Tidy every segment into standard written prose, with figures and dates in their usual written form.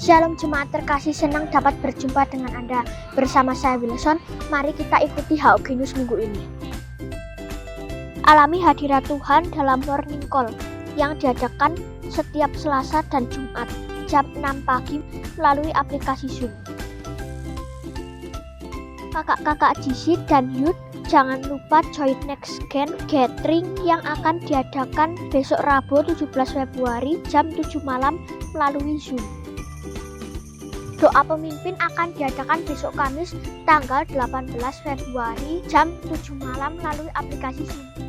Shalom jemaat terkasih, senang dapat berjumpa dengan Anda. Bersama saya Wilson, mari kita ikuti HOG News minggu ini. Alami hadirat Tuhan dalam morning call yang diadakan setiap Selasa dan Jumat jam 6 pagi melalui aplikasi Zoom. Kakak-kakak GC dan Youth, jangan lupa join Next Gen Gathering yang akan diadakan besok Rabu 17 Februari jam 7 malam melalui Zoom. Doa pemimpin akan diadakan besok Kamis tanggal 18 Februari jam 7 malam melalui aplikasi Zoom.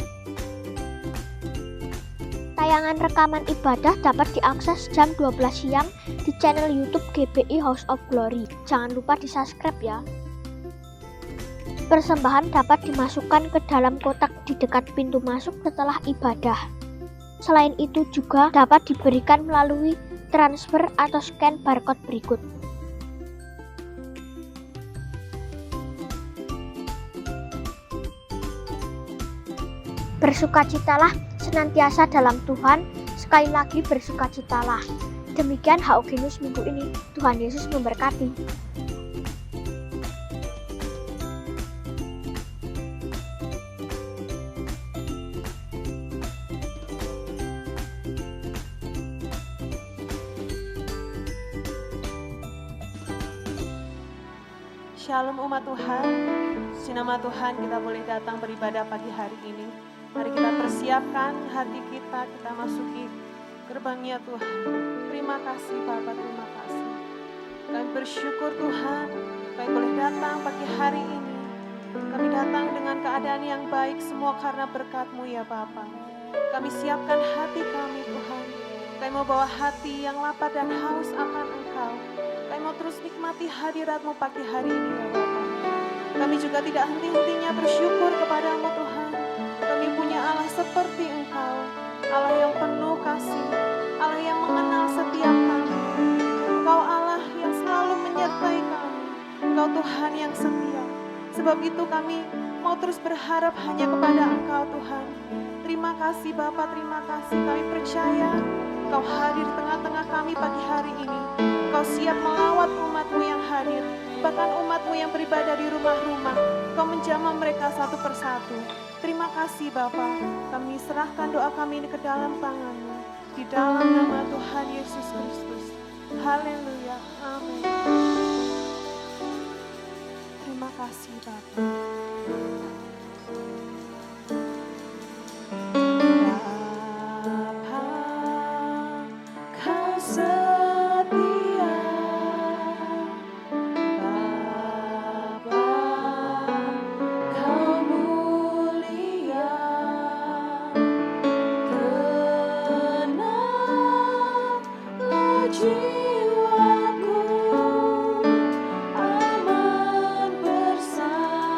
Tayangan rekaman ibadah dapat diakses jam 12 siang di channel YouTube GBI House of Glory. Jangan lupa di-subscribe ya. Persembahan dapat dimasukkan ke dalam kotak di dekat pintu masuk setelah ibadah. Selain itu juga dapat diberikan melalui transfer atau scan barcode berikut. Bersukacitalah senantiasa dalam Tuhan, sekali lagi bersukacitalah. Demikian HOG News minggu ini. Tuhan Yesus memberkati. Shalom umat Tuhan, nama Tuhan kita boleh datang beribadah pagi hari ini. Mari kita persiapkan hati kita masuki gerbangnya Tuhan. Terima kasih Bapa, terima kasih. Kami bersyukur Tuhan, kami boleh datang pagi hari ini. Kami datang dengan keadaan yang baik semua karena berkat-Mu ya Bapa. Kami siapkan hati kami Tuhan. Kami mau bawa hati yang lapar dan haus akan Engkau. Kami mau terus nikmati hadirat-Mu pagi hari ini ya Bapa. Kami juga tidak henti-hentinya bersyukur kepada-Mu Tuhan. Kami punya Allah seperti Engkau, Allah yang penuh kasih, Allah yang mengenal setiap kami. Engkau Allah yang selalu menyertai kami, Engkau Tuhan yang setia. Sebab itu kami mau terus berharap hanya kepada Engkau Tuhan. Terima kasih Bapa, terima kasih. Kami percaya Engkau hadir di tengah-tengah kami pagi hari ini. Engkau siap melawat umat-Mu yang hadir, bahkan umat-Mu yang beribadah di rumah-rumah. Engkau menjamah mereka satu persatu. Terima kasih Bapa, kami serahkan doa kami ini ke dalam tangan-Mu. Di dalam nama Tuhan Yesus Kristus. Haleluya, amin. Terima kasih Bapa. Jiwaku aman bersamamu.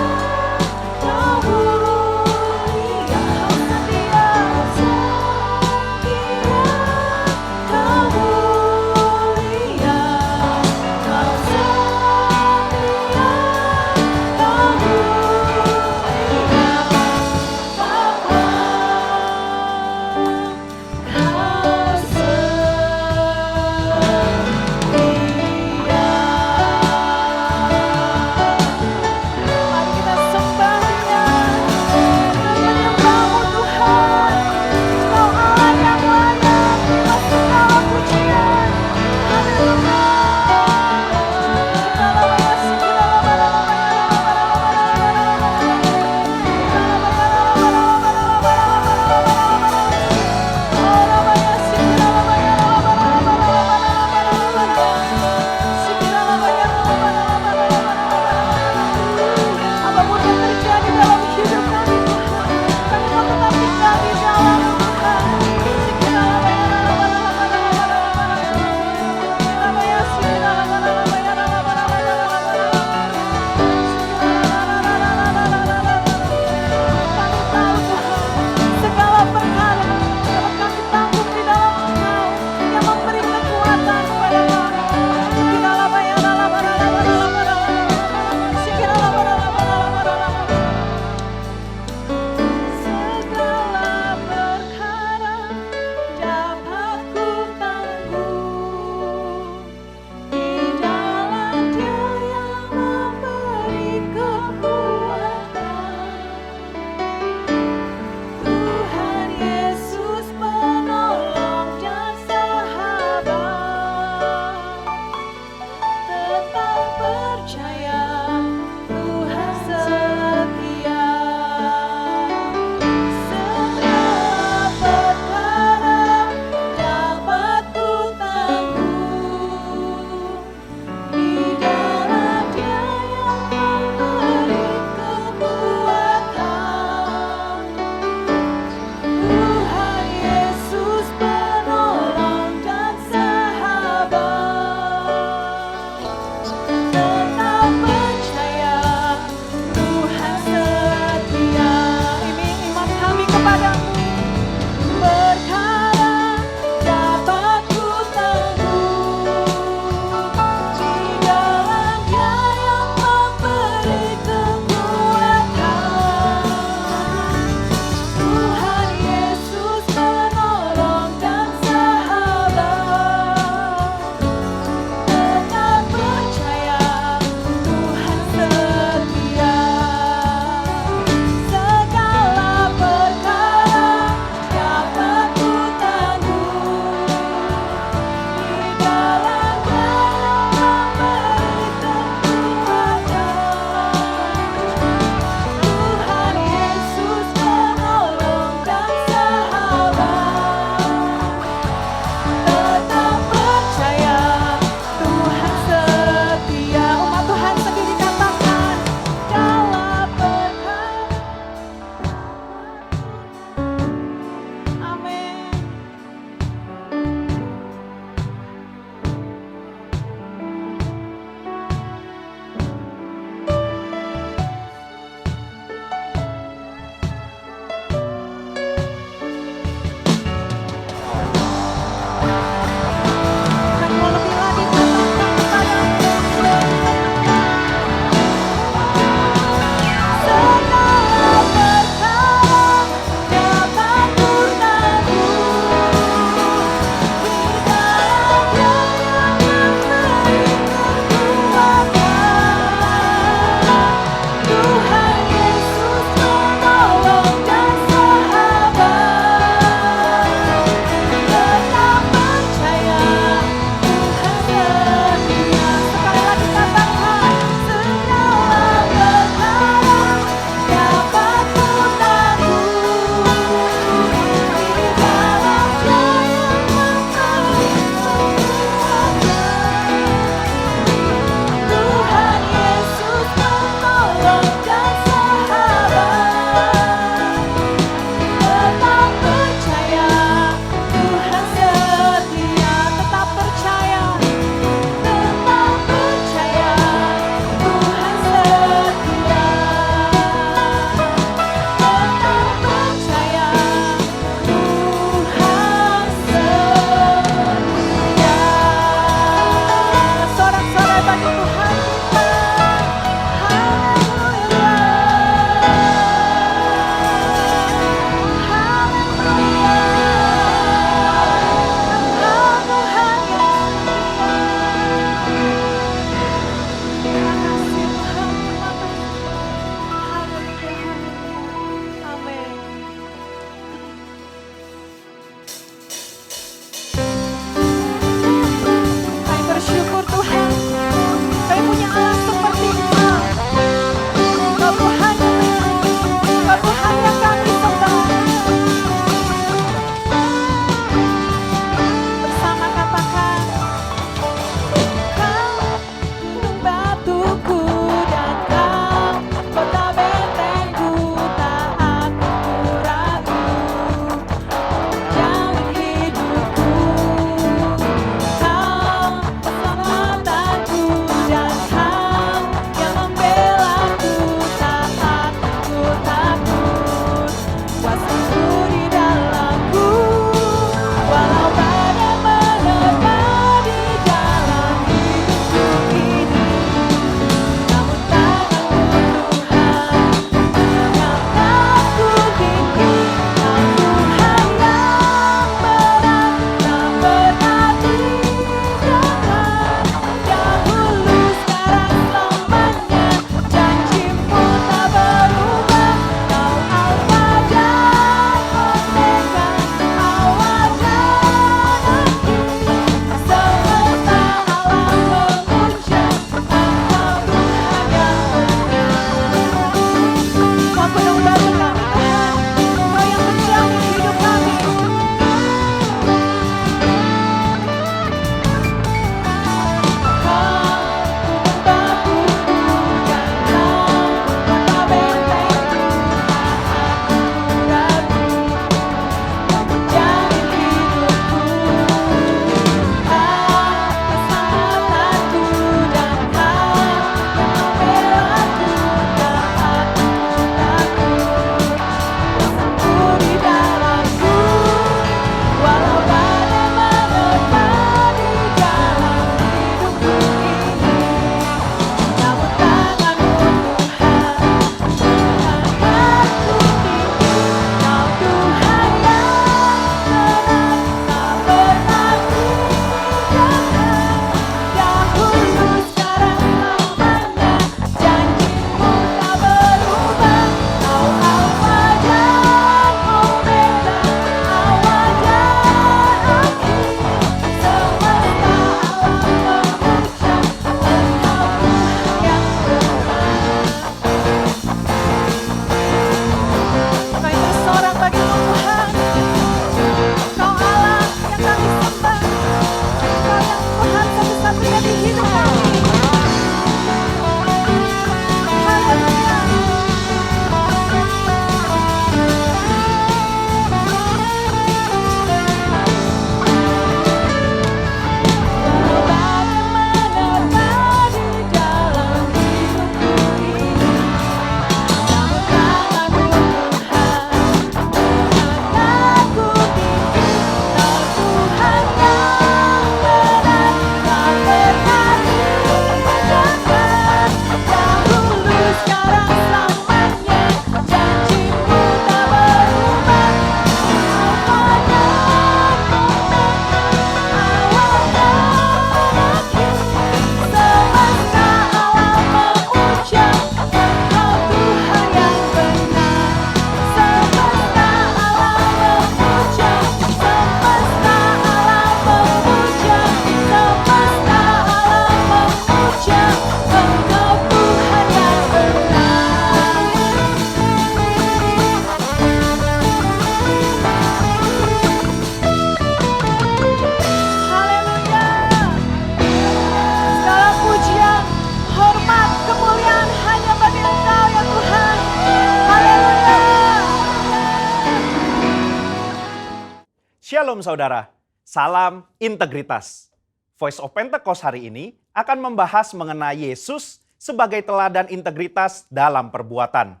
Shalom saudara, salam integritas. Voice of Pentecost hari ini akan membahas mengenai Yesus sebagai teladan integritas dalam perbuatan.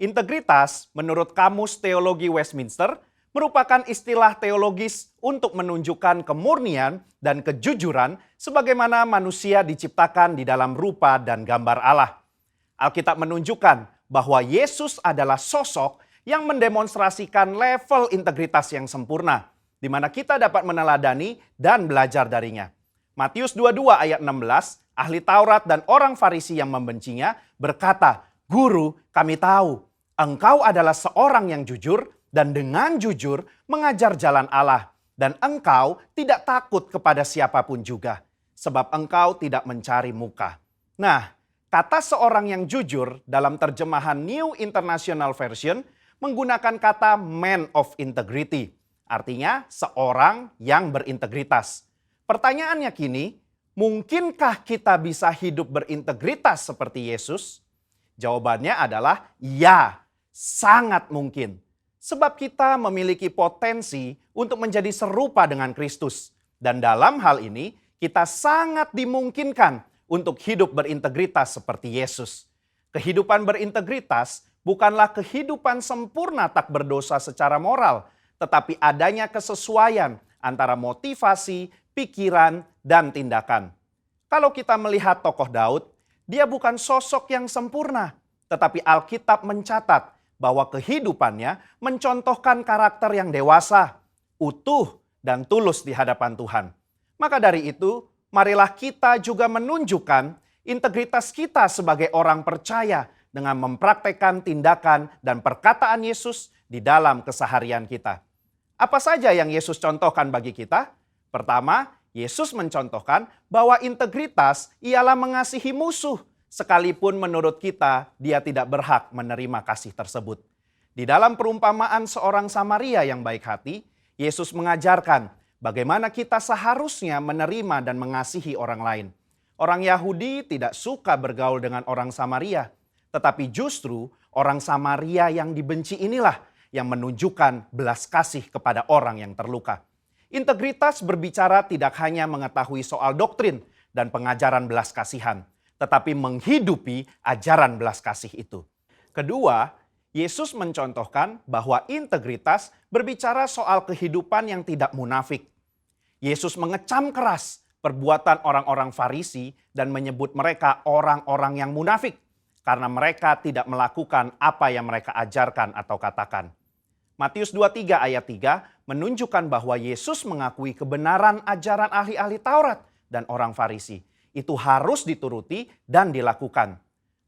Integritas menurut Kamus Teologi Westminster merupakan istilah teologis untuk menunjukkan kemurnian dan kejujuran sebagaimana manusia diciptakan di dalam rupa dan gambar Allah. Alkitab menunjukkan bahwa Yesus adalah sosok yang mendemonstrasikan level integritas yang sempurna, di mana kita dapat meneladani dan belajar darinya. Matius 22 ayat 16, ahli Taurat dan orang Farisi yang membencinya berkata, "Guru, kami tahu, engkau adalah seorang yang jujur dan dengan jujur mengajar jalan Allah, dan engkau tidak takut kepada siapapun juga, sebab engkau tidak mencari muka." Nah, kata seorang yang jujur dalam terjemahan New International Version menggunakan kata man of integrity, artinya seorang yang berintegritas. Pertanyaannya kini, mungkinkah kita bisa hidup berintegritas seperti Yesus? Jawabannya adalah ya, sangat mungkin. Sebab kita memiliki potensi untuk menjadi serupa dengan Kristus. Dan dalam hal ini, kita sangat dimungkinkan untuk hidup berintegritas seperti Yesus. Kehidupan berintegritas bukanlah kehidupan sempurna tak berdosa secara moral, tetapi adanya kesesuaian antara motivasi, pikiran, dan tindakan. Kalau kita melihat tokoh Daud, dia bukan sosok yang sempurna, tetapi Alkitab mencatat bahwa kehidupannya mencontohkan karakter yang dewasa, utuh, dan tulus di hadapan Tuhan. Maka dari itu, marilah kita juga menunjukkan integritas kita sebagai orang percaya dengan mempraktekkan tindakan dan perkataan Yesus di dalam keseharian kita. Apa saja yang Yesus contohkan bagi kita? Pertama, Yesus mencontohkan bahwa integritas ialah mengasihi musuh, sekalipun menurut kita dia tidak berhak menerima kasih tersebut. Di dalam perumpamaan seorang Samaria yang baik hati, Yesus mengajarkan bagaimana kita seharusnya menerima dan mengasihi orang lain. Orang Yahudi tidak suka bergaul dengan orang Samaria, tetapi justru orang Samaria yang dibenci inilah yang menunjukkan belas kasih kepada orang yang terluka. Integritas berbicara tidak hanya mengetahui soal doktrin dan pengajaran belas kasihan, tetapi menghidupi ajaran belas kasih itu. Kedua, Yesus mencontohkan bahwa integritas berbicara soal kehidupan yang tidak munafik. Yesus mengecam keras perbuatan orang-orang Farisi dan menyebut mereka orang-orang yang munafik karena mereka tidak melakukan apa yang mereka ajarkan atau katakan. Matius 23 ayat 3 menunjukkan bahwa Yesus mengakui kebenaran ajaran ahli-ahli Taurat dan orang Farisi. Itu harus dituruti dan dilakukan.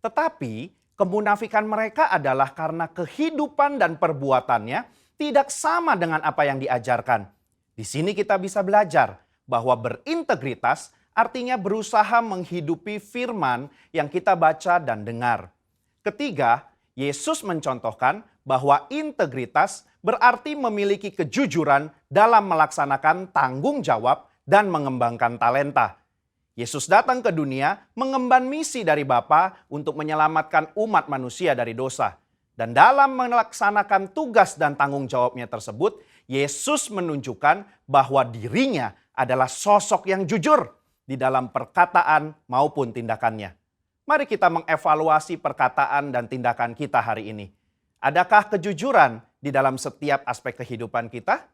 Tetapi kemunafikan mereka adalah karena kehidupan dan perbuatannya tidak sama dengan apa yang diajarkan. Di sini kita bisa belajar bahwa berintegritas artinya berusaha menghidupi firman yang kita baca dan dengar. Ketiga, Yesus mencontohkan bahwa integritas berarti memiliki kejujuran dalam melaksanakan tanggung jawab dan mengembangkan talenta. Yesus datang ke dunia mengemban misi dari Bapa untuk menyelamatkan umat manusia dari dosa. Dan dalam melaksanakan tugas dan tanggung jawabnya tersebut, Yesus menunjukkan bahwa dirinya adalah sosok yang jujur di dalam perkataan maupun tindakannya. Mari kita mengevaluasi perkataan dan tindakan kita hari ini. Adakah kejujuran di dalam setiap aspek kehidupan kita?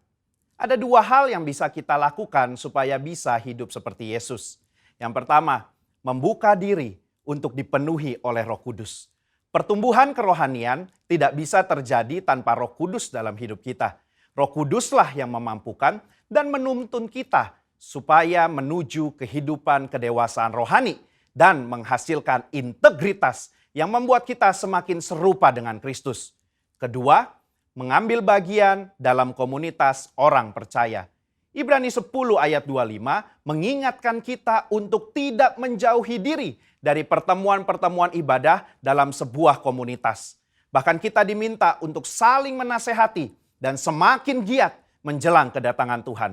Ada dua hal yang bisa kita lakukan supaya bisa hidup seperti Yesus. Yang pertama, membuka diri untuk dipenuhi oleh Roh Kudus. Pertumbuhan kerohanian tidak bisa terjadi tanpa Roh Kudus dalam hidup kita. Roh Kuduslah yang memampukan dan menuntun kita supaya menuju kehidupan kedewasaan rohani dan menghasilkan integritas yang membuat kita semakin serupa dengan Kristus. Kedua, mengambil bagian dalam komunitas orang percaya. Ibrani 10 ayat 25 mengingatkan kita untuk tidak menjauhi diri dari pertemuan-pertemuan ibadah dalam sebuah komunitas. Bahkan kita diminta untuk saling menasehati dan semakin giat menjelang kedatangan Tuhan.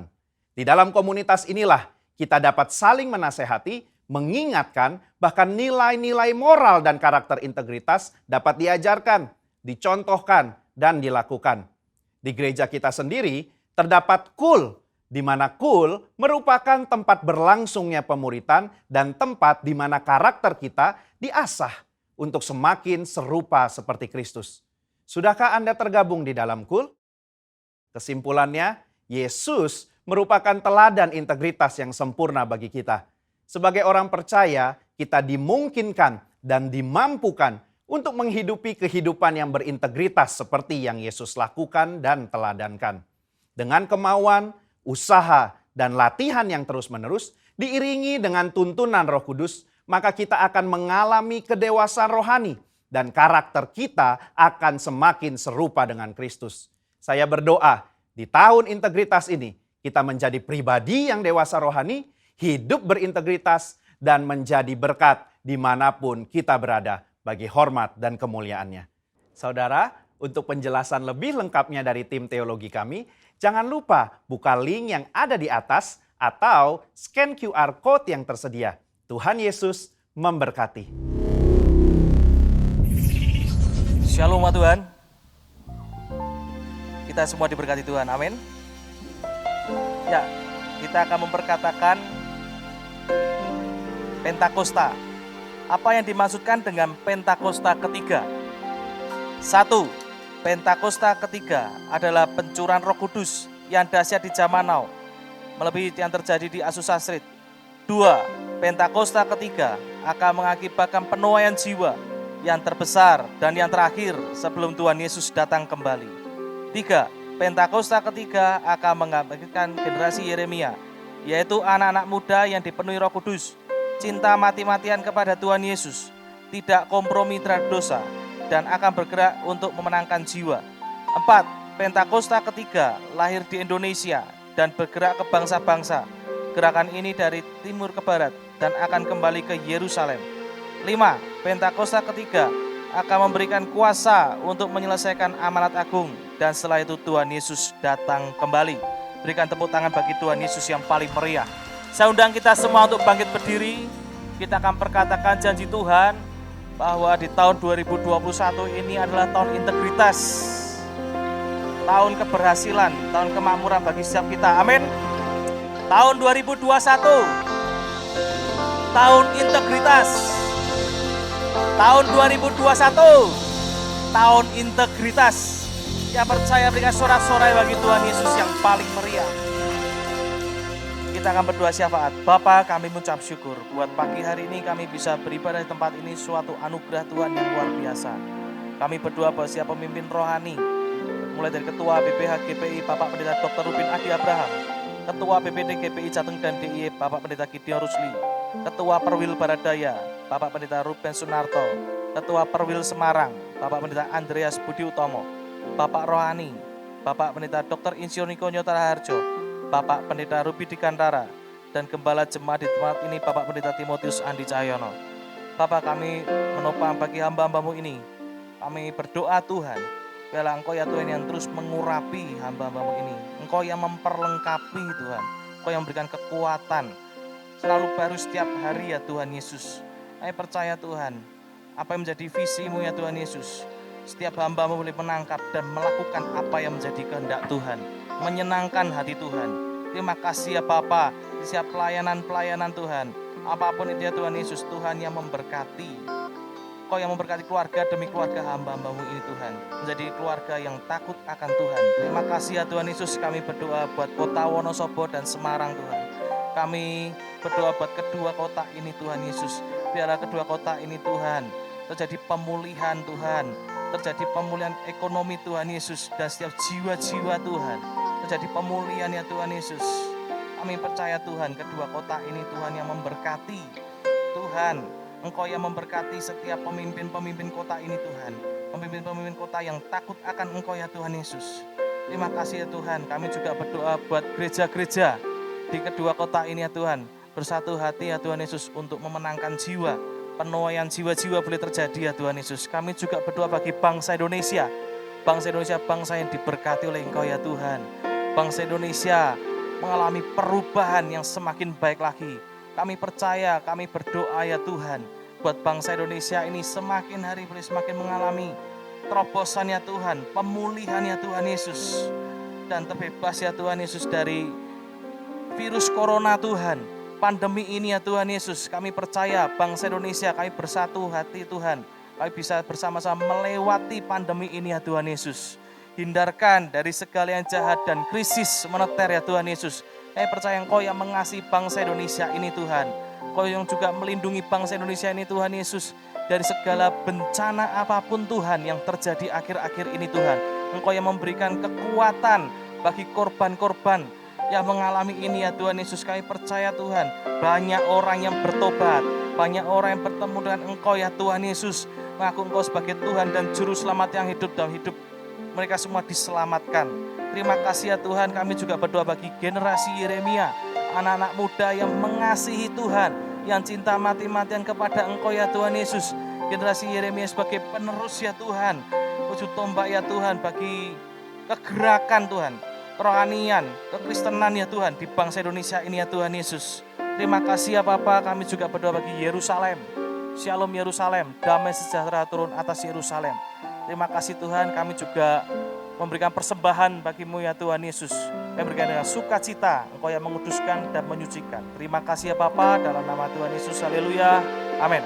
Di dalam komunitas inilah kita dapat saling menasehati, mengingatkan, bahkan nilai-nilai moral dan karakter integritas dapat diajarkan, dicontohkan, dan dilakukan. Di gereja kita sendiri, Terdapat kul, di mana kul merupakan tempat berlangsungnya pemuritan dan tempat di mana karakter kita diasah untuk semakin serupa seperti Kristus. Sudahkah Anda tergabung di dalam kul? Kesimpulannya, Yesus merupakan teladan integritas yang sempurna bagi kita. Sebagai orang percaya, kita dimungkinkan dan dimampukan untuk menghidupi kehidupan yang berintegritas seperti yang Yesus lakukan dan teladankan. Dengan kemauan, usaha, dan latihan yang terus-menerus, diiringi dengan tuntunan Roh Kudus, maka kita akan mengalami kedewasaan rohani dan karakter kita akan semakin serupa dengan Kristus. Saya berdoa di tahun integritas ini kita menjadi pribadi yang dewasa rohani, hidup berintegritas, dan menjadi berkat dimanapun kita berada bagi hormat dan kemuliaannya. Saudara, untuk penjelasan lebih lengkapnya dari tim teologi kami, jangan lupa buka link yang ada di atas atau scan QR Code yang tersedia. Tuhan Yesus memberkati. Shalom Tuhan. Kita semua diberkati Tuhan, amin. Ya, kita akan memperkatakan Pentakosta. Apa yang dimaksudkan dengan Pentakosta ketiga? 1. Pentakosta ketiga adalah pencurahan Roh Kudus yang dahsyat di zaman now, melebihi yang terjadi di Azusa Street. 2. Pentakosta ketiga akan mengakibatkan penuaian jiwa yang terbesar dan yang terakhir sebelum Tuhan Yesus datang kembali. 3. Pentakosta ketiga akan mengabadikan generasi Yeremia, yaitu anak-anak muda yang dipenuhi Roh Kudus, cinta mati-matian kepada Tuhan Yesus, tidak kompromi terhadap dosa, dan akan bergerak untuk memenangkan jiwa. 4. Pentakosta ketiga lahir di Indonesia dan bergerak ke bangsa-bangsa. Gerakan ini dari timur ke barat dan akan kembali ke Yerusalem. 5. Pentakosta ketiga akan memberikan kuasa untuk menyelesaikan amanat agung, dan setelah itu Tuhan Yesus datang kembali. Berikan tepuk tangan bagi Tuhan Yesus yang paling meriah. Saya undang kita semua untuk bangkit berdiri. Kita akan perkatakan janji Tuhan bahwa di tahun 2021 ini adalah tahun integritas, tahun keberhasilan, tahun kemakmuran bagi setiap kita. Amin. Tahun 2021, tahun integritas. Tahun 2021, tahun integritas. Yang percaya berikan sorak-sorai bagi Tuhan Yesus yang paling meriah. Kita akan berdoa syafaat. Bapa, kami mengucap syukur buat pagi hari ini kami bisa beribadah di tempat ini, suatu anugerah Tuhan yang luar biasa. Kami berdoa bahwa siapa pemimpin rohani, mulai dari Ketua BPH GPI Bapak Pendeta Dr. Rubin Adi Abraham, Ketua BPD GPI Jateng dan DIY Bapak Pendeta Gideon Rusli, Ketua Perwil Baradaya Bapak Pendeta Ruben Sunarto, Ketua Perwil Semarang Bapak Pendeta Andreas Budi Utomo, Bapak Rohani Bapak Pendeta Dr. Insinyur Niko Nyotara Harjo, Bapak Pendeta Ruby Dikantara, dan Gembala Jemaat di tempat ini Bapak Pendeta Timotius Andi Cahyono. Bapak, kami menopang bagi hamba-hambamu ini. Kami berdoa Tuhan, biarlah Engkau ya Tuhan yang terus mengurapi hamba-hambamu ini. Engkau yang memperlengkapi Tuhan, Engkau yang memberikan kekuatan selalu baru setiap hari ya Tuhan Yesus. Kami percaya Tuhan, apa yang menjadi visimu ya Tuhan Yesus, setiap hamba-Mu boleh menangkap dan melakukan apa yang menjadi kehendak Tuhan, menyenangkan hati Tuhan. Terima kasih ya Bapa, di setiap pelayanan-pelayanan Tuhan, apapun itu ya Tuhan Yesus, Tuhan yang memberkati. Kau yang memberkati keluarga demi keluarga hamba-hamba-Mu ini Tuhan, menjadi keluarga yang takut akan Tuhan. Terima kasih ya Tuhan Yesus, kami berdoa buat kota Wonosobo dan Semarang Tuhan. Kami berdoa buat kedua kota ini Tuhan Yesus, biarlah kedua kota ini Tuhan terjadi pemulihan Tuhan, terjadi pemulihan ekonomi Tuhan Yesus, dan setiap jiwa-jiwa Tuhan terjadi pemulihan ya Tuhan Yesus. Kami percaya Tuhan, kedua kota ini Tuhan yang memberkati. Tuhan, Engkau yang memberkati setiap pemimpin-pemimpin kota ini Tuhan, pemimpin-pemimpin kota yang takut akan Engkau ya Tuhan Yesus. Terima kasih ya Tuhan, kami juga berdoa buat gereja-gereja di kedua kota ini ya Tuhan, bersatu hati ya Tuhan Yesus untuk memenangkan jiwa, penuaian jiwa-jiwa boleh terjadi ya Tuhan Yesus. Kami juga berdoa bagi bangsa Indonesia, bangsa yang diberkati oleh Engkau ya Tuhan. Bangsa Indonesia mengalami perubahan yang semakin baik lagi. Kami percaya, kami berdoa ya Tuhan, buat bangsa Indonesia ini semakin hari boleh semakin mengalami terobosan ya Tuhan, pemulihan ya Tuhan Yesus. dan terbebas ya Tuhan Yesus dari virus corona Tuhan. Pandemi ini ya Tuhan Yesus, kami percaya bangsa Indonesia kami bersatu hati Tuhan. Kami bisa bersama-sama melewati pandemi ini ya Tuhan Yesus. Hindarkan dari segala yang jahat dan krisis moneter ya Tuhan Yesus. Kami percaya Engkau yang mengasihi bangsa Indonesia ini Tuhan. Engkau yang juga melindungi bangsa Indonesia ini Tuhan Yesus. Dari segala bencana apapun Tuhan yang terjadi akhir-akhir ini Tuhan. Engkau yang memberikan kekuatan bagi korban-korban yang mengalami ini ya Tuhan Yesus. Kami percaya Tuhan, banyak orang yang bertobat, banyak orang yang bertemu dengan Engkau ya Tuhan Yesus. Mengaku Engkau sebagai Tuhan dan Juru Selamat yang hidup dalam hidup mereka semua diselamatkan. Terima kasih ya Tuhan, kami juga berdoa bagi generasi Yeremia, anak-anak muda yang mengasihi Tuhan, yang cinta mati-matian kepada Engkau ya Tuhan Yesus. Generasi Yeremia sebagai penerus ya Tuhan, wujud tombak ya Tuhan bagi kegerakan Tuhan, kerohanian, kekristenan ya Tuhan di bangsa Indonesia ini ya Tuhan Yesus. Terima kasih ya Bapa, kami juga berdoa bagi Yerusalem. Shalom Yerusalem, damai sejahtera turun atas Yerusalem. Terima kasih Tuhan, kami juga memberikan persembahan bagimu ya Tuhan Yesus. Kami berikan dengan sukacita, Engkau yang menguduskan dan menyucikan. Terima kasih ya Bapa, dalam nama Tuhan Yesus, haleluya, amin.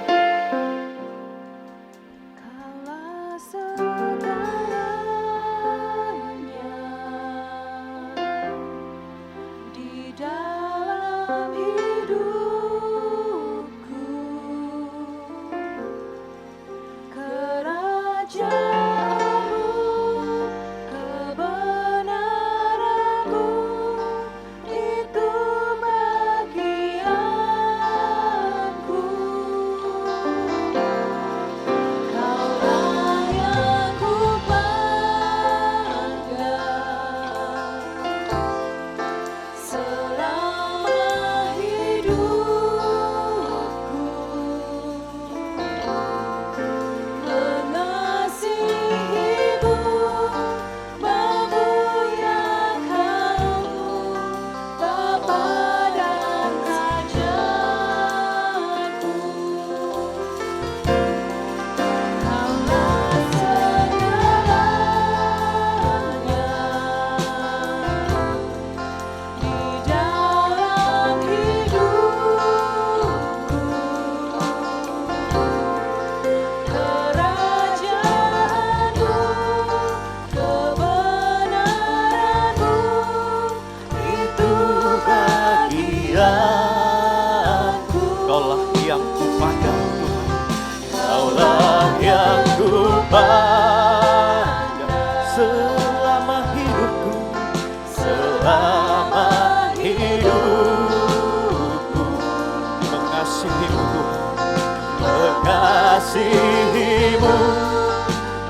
Mengasihimu,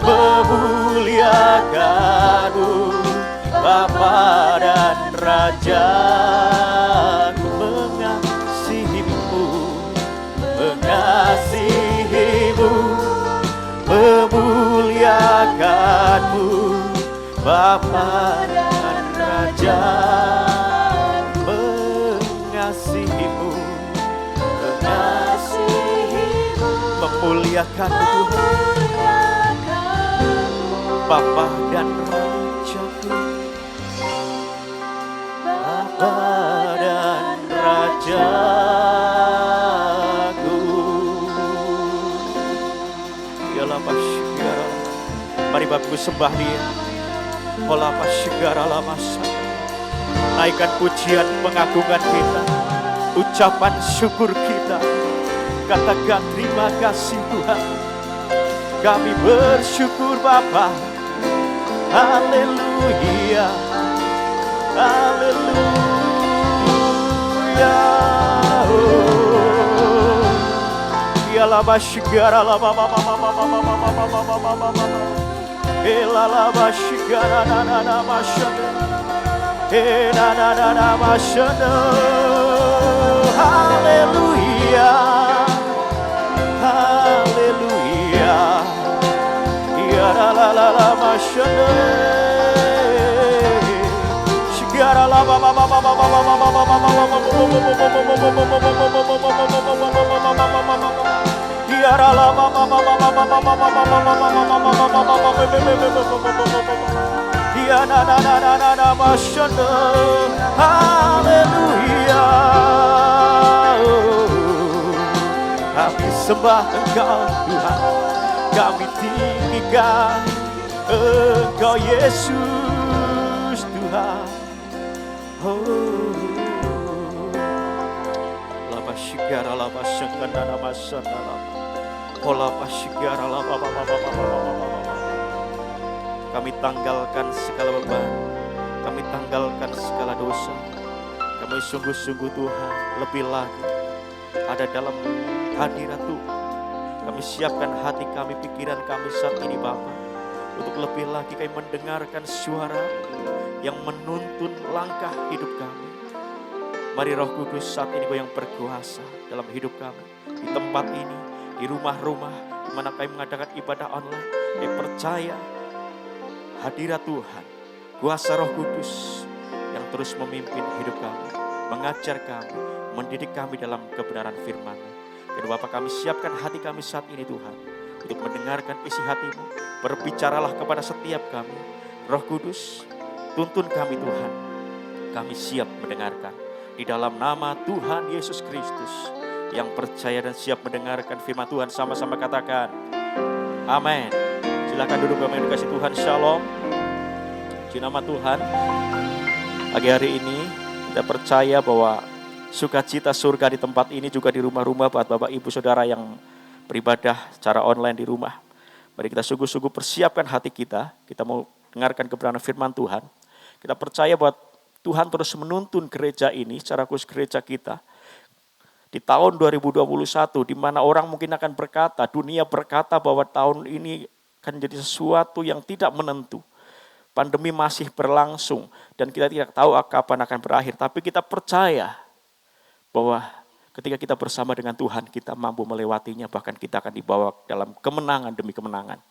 memuliakanmu, Bapa dan Raja-Ku. Mengasihimu, memuliakanmu, Bapa dan Raja. Mengasihimu, memuliakanmu Tuhan, Bapa dan Raja-Ku, Bapa dan Raja-Ku. Yalah pasyikara, mari Bapakku sembah Dia. Olah pasyikara lamasa, naikkan pujian pengagungan kita, ucapan syukur kita. Katakan terima kasih Tuhan, kami bersyukur Bapa. Haleluya, haleluya. Dialah masyigara la mama mama mama mama mama mama mama. Ela masyigara na na na masyada. Na na na na masyada. Haleluya. Haleluya, ya la la la la masyane, shigara la ba ba ba ba ba ba ba ba ba ba ya la ba ba ba ba ba ba ba ba ba ba ba ba ba ba ba ba ba Haleluya, na na na na na na masyana. Haleluya. Kami sembah Engkau Tuhan, kami tinggikan Engkau Yesus Tuhan. Lapa shigara lapa shakana nama shana lapa. Lapa shigara lapa lapa lapa lapa. Kami tanggalkan segala beban, kami tanggalkan segala dosa. Kami sungguh-sungguh Tuhan lebih lagi ada dalam hadirat Tuhan. Kami siapkan hati kami, pikiran kami saat ini Bapa, untuk lebih lagi kami mendengarkan suara yang menuntun langkah hidup kami. Mari Roh Kudus saat ini Kau yang berkuasa dalam hidup kami. Di tempat ini, di rumah-rumah, di mana kami mengadakan ibadah online. Kami percaya hadirat Tuhan, kuasa Roh Kudus yang terus memimpin hidup kami, mengajar kami, mendidik kami dalam kebenaran firman-Mu. Dan Bapa, kami siapkan hati kami saat ini Tuhan, untuk mendengarkan isi hati-Mu. Berbicaralah kepada setiap kami. Roh Kudus, tuntun kami Tuhan. Kami siap mendengarkan. Di dalam nama Tuhan Yesus Kristus, yang percaya dan siap mendengarkan firman Tuhan, sama-sama katakan, amin. Silakan duduk kami dikasih Tuhan, shalom. Di nama Tuhan, pagi hari ini kita percaya bahwa sukacita surga di tempat ini juga di rumah-rumah buat Bapak Ibu Saudara yang beribadah secara online di rumah. Mari kita sungguh-sungguh persiapkan hati kita mau dengarkan kebenaran firman Tuhan. Kita percaya bahwa Tuhan terus menuntun gereja ini, secara khusus gereja kita, di tahun 2021, di mana orang mungkin akan berkata, dunia berkata bahwa tahun ini akan jadi sesuatu yang tidak menentu. Pandemi masih berlangsung dan kita tidak tahu kapan akan berakhir. Tapi kita percaya bahwa ketika kita bersama dengan Tuhan, kita mampu melewatinya, bahkan kita akan dibawa dalam kemenangan demi kemenangan.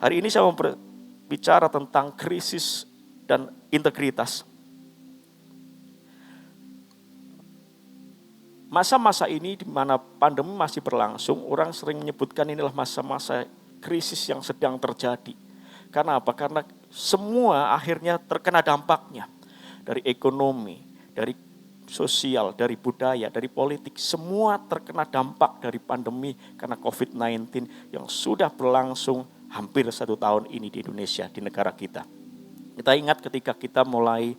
Hari ini saya mau berbicara tentang krisis dan integritas. Masa-masa ini di mana pandemi masih berlangsung, orang sering menyebutkan inilah masa-masa krisis yang sedang terjadi. Karena apa? Karena semua akhirnya terkena dampaknya. Dari ekonomi, dari sosial, dari budaya, dari politik, semua terkena dampak dari pandemi karena COVID-19 yang sudah berlangsung hampir 1 tahun ini di Indonesia, di negara kita. Kita ingat ketika kita mulai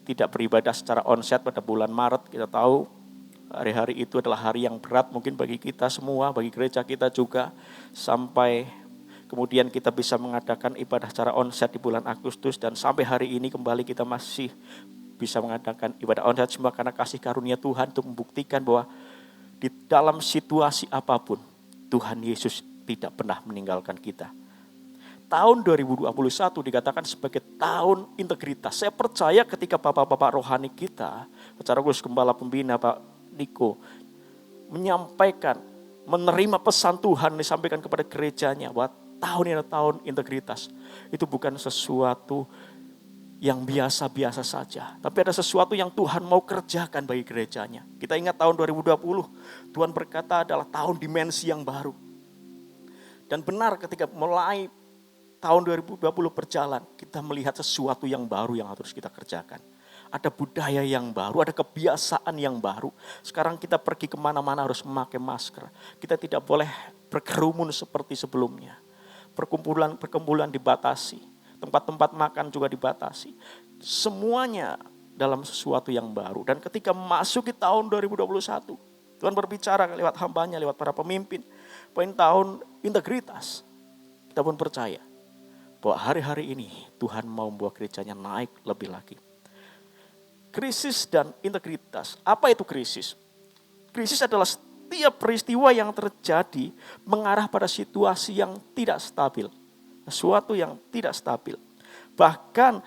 tidak beribadah secara onsite pada bulan Maret, kita tahu hari-hari itu adalah hari yang berat mungkin bagi kita semua, bagi gereja kita juga, sampai kemudian kita bisa mengadakan ibadah secara onsite di bulan Agustus, dan sampai hari ini kembali kita masih bisa mengadakan ibadah onsite, semua karena kasih karunia Tuhan untuk membuktikan bahwa di dalam situasi apapun Tuhan Yesus tidak pernah meninggalkan kita. Tahun 2021 dikatakan sebagai tahun integritas. Saya percaya ketika bapak-bapak rohani kita, secara khusus Gembala Pembina Pak Niko, menyampaikan, menerima pesan Tuhan disampaikan kepada gerejanya bahwa tahun ini adalah tahun integritas. Itu bukan sesuatu yang biasa-biasa saja, tapi ada sesuatu yang Tuhan mau kerjakan bagi gerejanya. Kita ingat tahun 2020, Tuhan berkata adalah tahun dimensi yang baru. Dan benar ketika mulai tahun 2020 berjalan, kita melihat sesuatu yang baru yang harus kita kerjakan. Ada budaya yang baru, ada kebiasaan yang baru. Sekarang kita pergi kemana-mana harus memakai masker. Kita tidak boleh berkerumun seperti sebelumnya. Perkumpulan dibatasi. Tempat-tempat makan juga dibatasi. Semuanya dalam sesuatu yang baru. Dan ketika masuk di tahun 2021, Tuhan berbicara lewat hambanya, lewat para pemimpin. Poin tahun integritas. Kita pun percaya bahwa hari-hari ini Tuhan mau membawa gerejanya naik lebih lagi. Krisis dan integritas. Apa itu krisis? Krisis adalah setiap peristiwa yang terjadi mengarah pada situasi yang tidak stabil. Sesuatu yang tidak stabil. Bahkan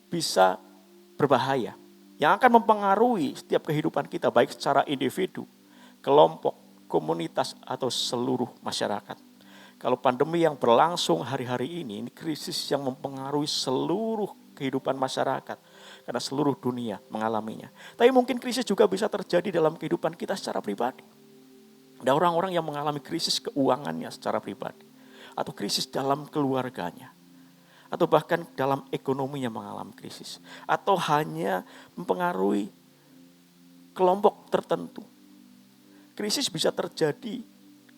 bisa berbahaya. Yang akan mempengaruhi setiap kehidupan kita, baik secara individu, kelompok, komunitas, atau seluruh masyarakat. Kalau pandemi yang berlangsung hari-hari ini krisis yang mempengaruhi seluruh kehidupan masyarakat. Karena seluruh dunia mengalaminya. Tapi mungkin krisis juga bisa terjadi dalam kehidupan kita secara pribadi. Ada orang-orang yang mengalami krisis keuangannya secara pribadi. atau krisis dalam keluarganya, atau bahkan dalam ekonominya mengalami krisis, atau hanya mempengaruhi kelompok tertentu. Krisis bisa terjadi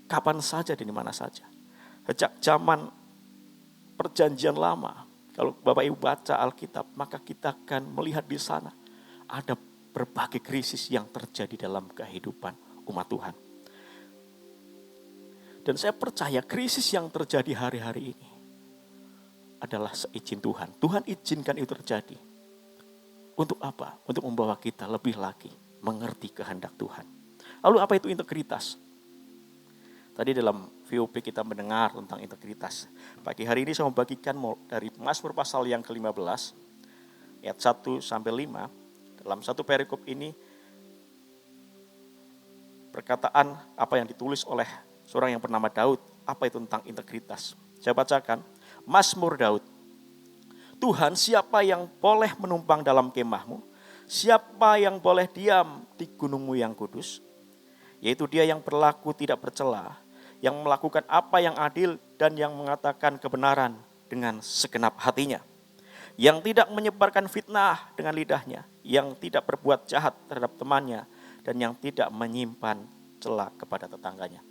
kapan saja dan di mana saja. Sejak zaman Perjanjian Lama, kalau Bapak Ibu baca Alkitab, maka kita akan melihat di sana ada berbagai krisis yang terjadi dalam kehidupan umat Tuhan. Dan saya percaya krisis yang terjadi hari-hari ini adalah seizin Tuhan. Tuhan izinkan itu terjadi. Untuk apa? Untuk membawa kita lebih lagi mengerti kehendak Tuhan. Lalu apa itu integritas? Tadi dalam VOP kita mendengar tentang integritas. Pagi hari ini saya membagikan dari Mazmur pasal yang ke-15, ayat 1 sampai 5. Dalam satu perikop ini, perkataan apa yang ditulis oleh seorang yang bernama Daud, apa itu tentang integritas. Saya bacakan, Mazmur Daud. Tuhan, siapa yang boleh menumpang dalam kemahmu? Siapa yang boleh diam di gunungmu yang kudus? Yaitu dia yang berlaku tidak bercela, yang melakukan apa yang adil dan yang mengatakan kebenaran dengan segenap hatinya. Yang tidak menyebarkan fitnah dengan lidahnya, yang tidak berbuat jahat terhadap temannya, dan yang tidak menyimpan cela kepada tetangganya.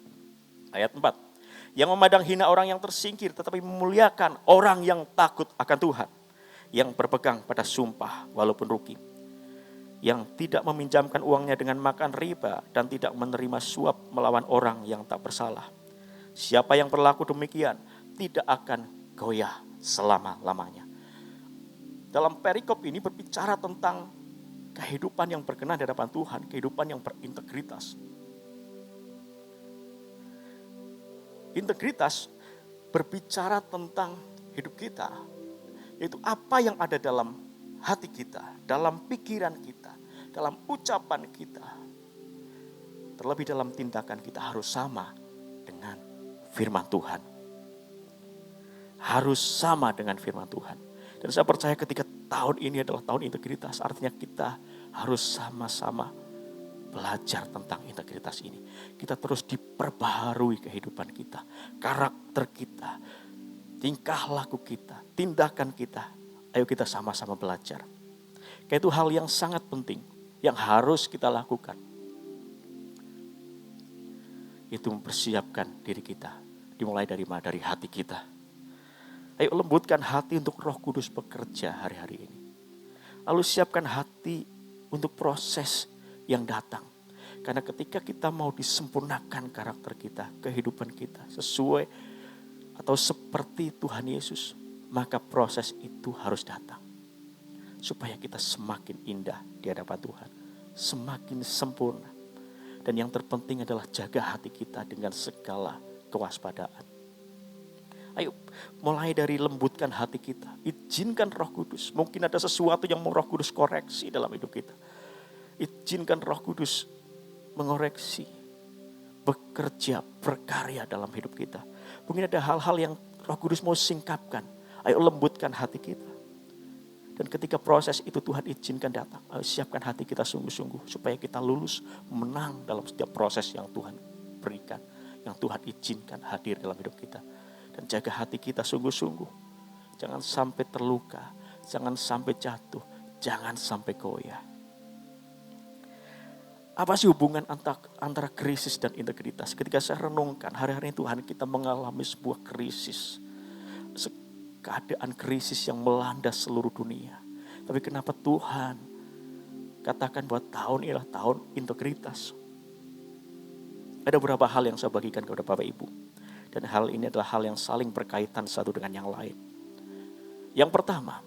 Ayat 4. Yang memandang hina orang yang tersingkir, tetapi memuliakan orang yang takut akan Tuhan. Yang berpegang pada sumpah walaupun rugi. Yang tidak meminjamkan uangnya dengan makan riba dan tidak menerima suap melawan orang yang tak bersalah. Siapa yang berlaku demikian tidak akan goyah selama-lamanya. Dalam perikop ini berbicara tentang kehidupan yang berkenan di hadapan Tuhan, kehidupan yang berintegritas. Integritas berbicara tentang hidup kita, yaitu apa yang ada dalam hati kita, dalam pikiran kita, dalam ucapan kita. Terlebih dalam tindakan kita harus sama dengan firman Tuhan. Harus sama dengan firman Tuhan. Dan saya percaya ketika tahun ini adalah tahun integritas, artinya kita harus sama-sama belajar tentang integritas ini. Kita terus diperbaharui kehidupan kita, karakter kita, tingkah laku kita, tindakan kita. Ayo kita sama-sama belajar. Kayak itu hal yang sangat penting, yang harus kita lakukan. Itu mempersiapkan diri kita, dimulai dari mana? Dari hati kita. Ayo lembutkan hati untuk Roh Kudus bekerja hari-hari ini. Lalu siapkan hati untuk proses yang datang. Karena ketika kita mau disempurnakan karakter kita, kehidupan kita sesuai atau seperti Tuhan Yesus, maka proses itu harus datang. Supaya kita semakin indah di hadapan Tuhan, semakin sempurna. Dan yang terpenting adalah jaga hati kita dengan segala kewaspadaan. Ayo mulai dari lembutkan hati kita, izinkan Roh Kudus. Mungkin ada sesuatu yang mau Roh Kudus koreksi dalam hidup kita. Izinkan Roh Kudus mengoreksi, bekerja, berkarya dalam hidup kita. Mungkin ada hal-hal yang Roh Kudus mau singkapkan. Ayo lembutkan hati kita. Dan ketika proses itu Tuhan izinkan datang, ayo siapkan hati kita sungguh-sungguh supaya kita lulus, menang dalam setiap proses yang Tuhan berikan, yang Tuhan izinkan hadir dalam hidup kita. Dan jaga hati kita sungguh-sungguh. Jangan sampai terluka, jangan sampai jatuh, jangan sampai goyah. Apa sih hubungan antara krisis dan integritas? Ketika saya renungkan, hari-hari Tuhan kita mengalami sebuah krisis. Keadaan krisis yang melanda seluruh dunia. Tapi kenapa Tuhan katakan bahwa tahun ini adalah tahun integritas? Ada beberapa hal yang saya bagikan kepada Bapak Ibu. Dan hal ini adalah hal yang saling berkaitan satu dengan yang lain. Yang pertama,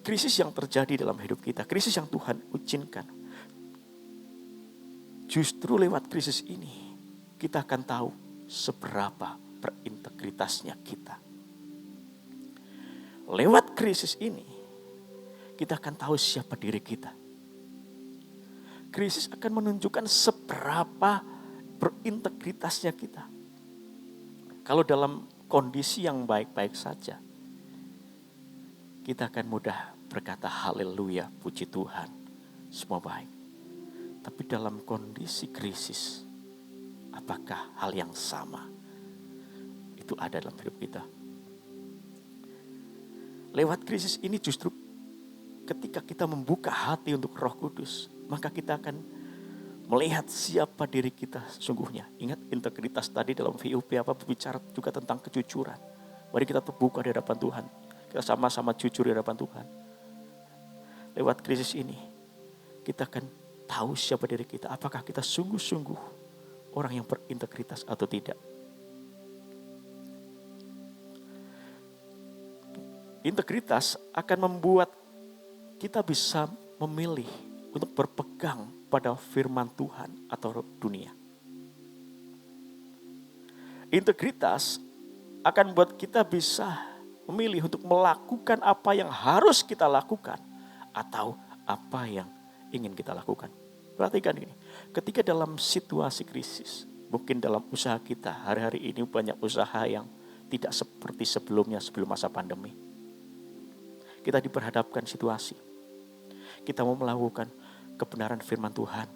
krisis yang terjadi dalam hidup kita, krisis yang Tuhan izinkan. Justru lewat krisis ini, kita akan tahu seberapa berintegritasnya kita. Lewat krisis ini, kita akan tahu siapa diri kita. Krisis akan menunjukkan seberapa berintegritasnya kita. Kalau dalam kondisi yang baik-baik saja, kita akan mudah berkata haleluya, puji Tuhan, semua baik. Tapi dalam kondisi krisis, apakah hal yang sama? Itu itu ada dalam hidup kita. Lewat krisis ini justru ketika kita membuka hati untuk Roh Kudus, maka kita akan melihat siapa diri kita sesungguhnya. Ingat integritas tadi dalam VUP berbicara juga tentang kejujuran. Mari kita terbuka di hadapan Tuhan. Kita sama-sama jujur di hadapan Tuhan. Lewat krisis ini, kita akan tahu siapa diri kita. Apakah kita sungguh-sungguh orang yang berintegritas atau tidak. Integritas akan membuat kita bisa memilih untuk berpegang pada firman Tuhan atau dunia. Integritas akan membuat kita bisa memilih untuk melakukan apa yang harus kita lakukan atau apa yang ingin kita lakukan. Perhatikan ini, ketika dalam situasi krisis, mungkin dalam usaha kita, hari-hari ini banyak usaha yang tidak seperti sebelumnya, sebelum masa pandemi. Kita diperhadapkan situasi. Kita mau melakukan kebenaran firman Tuhan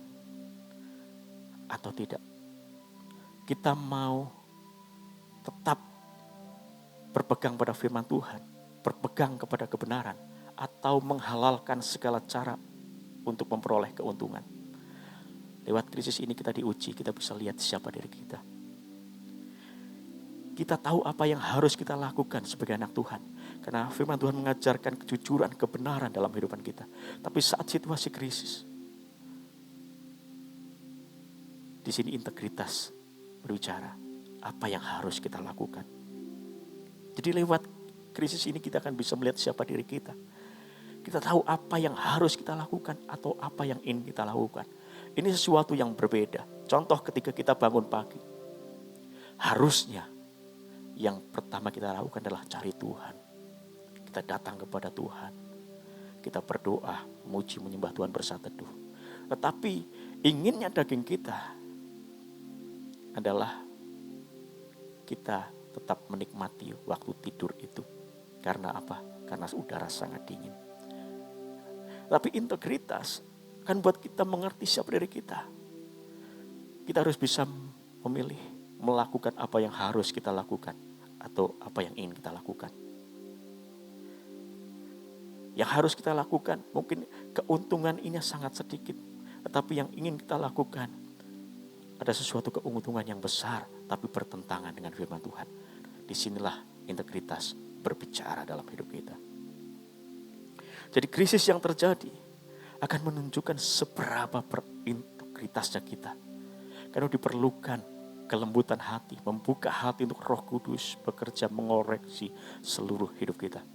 atau tidak. Kita mau tetap berpegang pada firman Tuhan, berpegang kepada kebenaran, atau menghalalkan segala cara untuk memperoleh keuntungan. Lewat krisis ini kita diuji, kita bisa lihat siapa diri kita. Kita tahu apa yang harus kita lakukan sebagai anak Tuhan. Karena firman Tuhan mengajarkan kejujuran, kebenaran dalam kehidupan kita. Tapi saat situasi krisis, di sini integritas berbicara apa yang harus kita lakukan. Jadi lewat krisis ini kita akan bisa melihat siapa diri kita. Kita tahu apa yang harus kita lakukan atau apa yang ingin kita lakukan. Ini sesuatu yang berbeda. Contoh ketika kita bangun pagi. Harusnya yang pertama kita lakukan adalah cari Tuhan. Kita datang kepada Tuhan. Kita berdoa, memuji, menyembah Tuhan bersaat teduh. Tetapi inginnya daging kita adalah kita tetap menikmati waktu tidur itu. Karena apa? Karena udara sangat dingin. Tapi integritas akan buat kita mengerti siapa diri kita. Kita harus bisa memilih, melakukan apa yang harus kita lakukan atau apa yang ingin kita lakukan. Yang harus kita lakukan mungkin keuntungan ini sangat sedikit, tetapi yang ingin kita lakukan ada sesuatu keuntungan yang besar tapi bertentangan dengan firman Tuhan. Disinilah integritas berbicara dalam hidup kita. Jadi krisis yang terjadi akan menunjukkan seberapa berintegritasnya kita. Karena diperlukan kelembutan hati, membuka hati untuk Roh Kudus bekerja mengoreksi seluruh hidup kita.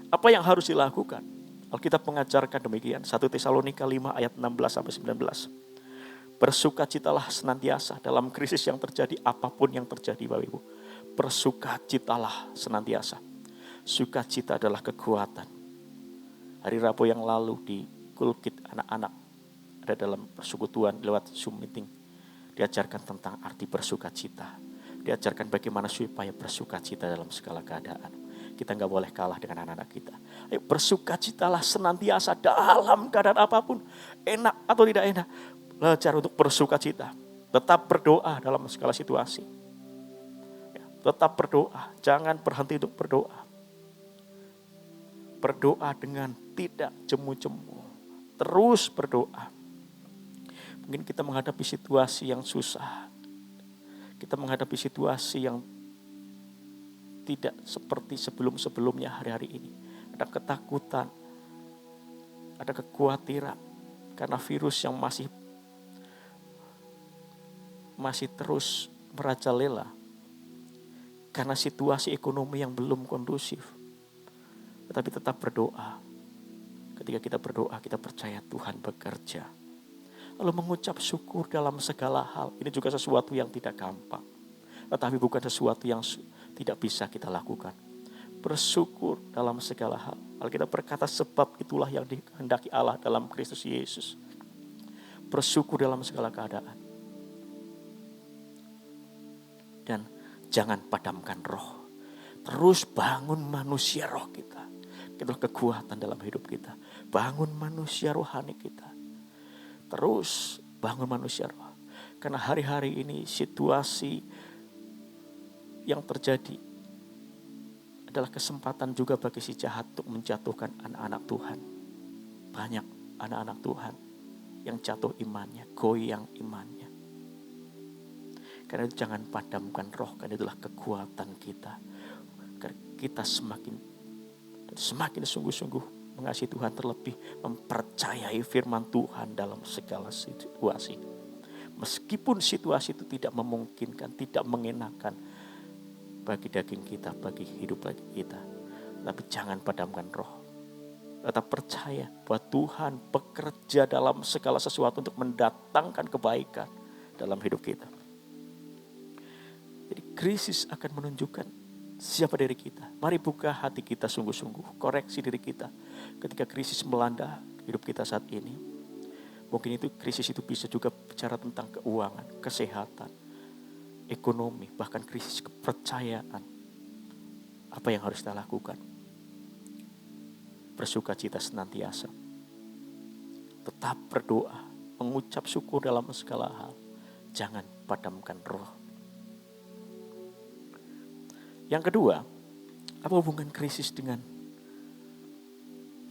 Apa yang harus dilakukan? Alkitab mengajarkan demikian. 1 Tesalonika 5 ayat 16-19. Bersukacitalah senantiasa dalam krisis yang terjadi, apapun yang terjadi Bapak Ibu. Bersukacitalah senantiasa. Sukacita adalah kekuatan. Hari Rabu yang lalu di Kulkit anak-anak ada dalam persekutuan lewat Zoom meeting. Diajarkan tentang arti bersukacita. Diajarkan bagaimana supaya bersukacita dalam segala keadaan. Kita gak boleh kalah dengan anak-anak kita. Ayo bersukacitalah senantiasa dalam keadaan apapun. Enak atau tidak enak. Belajar untuk bersukacita. Tetap berdoa dalam segala situasi. Tetap berdoa. Jangan berhenti untuk berdoa. Berdoa dengan tidak jemu-jemu. Terus berdoa. Mungkin kita menghadapi situasi yang susah. Kita menghadapi situasi yang tidak seperti sebelum-sebelumnya hari-hari ini. Ada ketakutan. Ada kekhawatiran. Karena virus yang masih terus merajalela. Karena situasi ekonomi yang belum kondusif. Tetapi tetap berdoa. Ketika kita berdoa, kita percaya Tuhan bekerja. Lalu mengucap syukur dalam segala hal. Ini juga sesuatu yang tidak gampang. Tetapi bukan sesuatu yang tidak bisa kita lakukan. Bersyukur dalam segala hal. Alkitab berkata sebab itulah yang dikehendaki Allah dalam Kristus Yesus. Bersyukur dalam segala keadaan. Dan jangan padamkan roh. Terus bangun manusia roh kita. Itulah kekuatan dalam hidup kita. Bangun manusia rohani kita. Terus bangun manusia roh. Karena hari-hari ini situasi yang terjadi adalah kesempatan juga bagi si jahat untuk menjatuhkan anak-anak Tuhan. Banyak anak-anak Tuhan yang jatuh imannya, goyang imannya. Karena itu jangan padamkan roh, karena itulah kekuatan kita. Karena kita semakin sungguh-sungguh mengasihi Tuhan, terlebih mempercayai firman Tuhan dalam segala situasi. Meskipun situasi itu tidak memungkinkan, tidak mengenakan bagi daging kita, bagi hidup bagi kita. Tapi jangan padamkan roh. Tetap percaya bahwa Tuhan bekerja dalam segala sesuatu untuk mendatangkan kebaikan dalam hidup kita. Jadi krisis akan menunjukkan siapa diri kita. Mari buka hati kita sungguh-sungguh, koreksi diri kita. Ketika krisis melanda hidup kita saat ini, mungkin itu krisis itu bisa juga bicara tentang keuangan, kesehatan, ekonomi, bahkan krisis kepercayaan. Apa yang harus kita lakukan? Bersukacita senantiasa. Tetap berdoa, mengucap syukur dalam segala hal. Jangan padamkan roh. Yang kedua, apa hubungan krisis dengan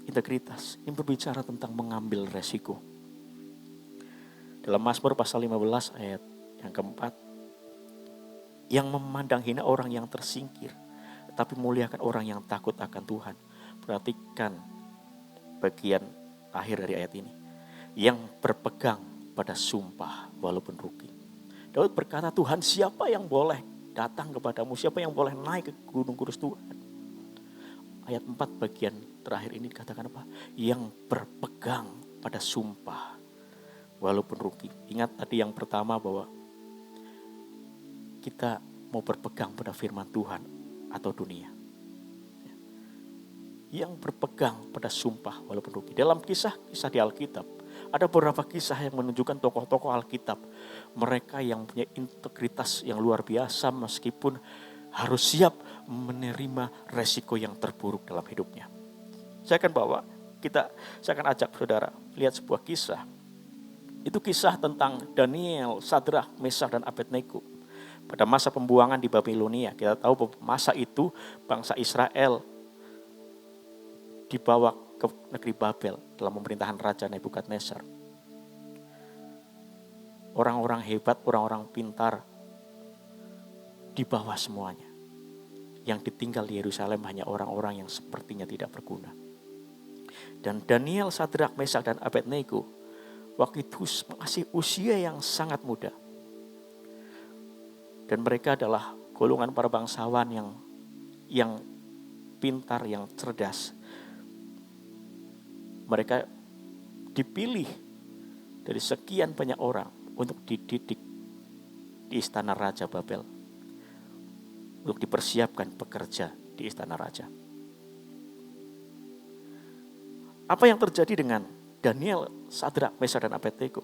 integritas? Ini berbicara tentang mengambil resiko. Dalam Mazmur pasal 15 ayat yang keempat, yang memandang hina orang yang tersingkir, tetapi muliakan orang yang takut akan Tuhan. Perhatikan bagian akhir dari ayat ini. Yang berpegang pada sumpah walaupun rugi. Daud berkata, Tuhan, siapa yang boleh datang kepadamu? Siapa yang boleh naik ke gunung kudus Tuhan? Ayat 4 bagian terakhir ini dikatakan apa? Yang berpegang pada sumpah walaupun rugi. Ingat tadi yang pertama bahwa kita mau berpegang pada firman Tuhan atau dunia. Yang berpegang pada sumpah walaupun rugi. Dalam kisah-kisah di Alkitab, ada beberapa kisah yang menunjukkan tokoh-tokoh Alkitab. Mereka yang punya integritas yang luar biasa meskipun harus siap menerima resiko yang terburuk dalam hidupnya. Saya akan ajak saudara lihat sebuah kisah. Itu kisah tentang Daniel, Sadrak, Mesak, dan Abednego. Pada masa pembuangan di Babilonia, kita tahu bahwa masa itu bangsa Israel dibawa ke negeri Babel dalam pemerintahan Raja Nebukadnezar. Orang-orang hebat, orang-orang pintar dibawa semuanya. Yang ditinggal di Yerusalem hanya orang-orang yang sepertinya tidak berguna. Dan Daniel, Sadrak, Mesak, dan Abednego waktu itu masih usia yang sangat muda. Dan mereka adalah golongan para bangsawan yang pintar, yang cerdas. Mereka dipilih dari sekian banyak orang untuk dididik di istana Raja Babel. Untuk dipersiapkan bekerja di istana Raja. Apa yang terjadi dengan Daniel, Sadrak, Mesak, dan Abednego?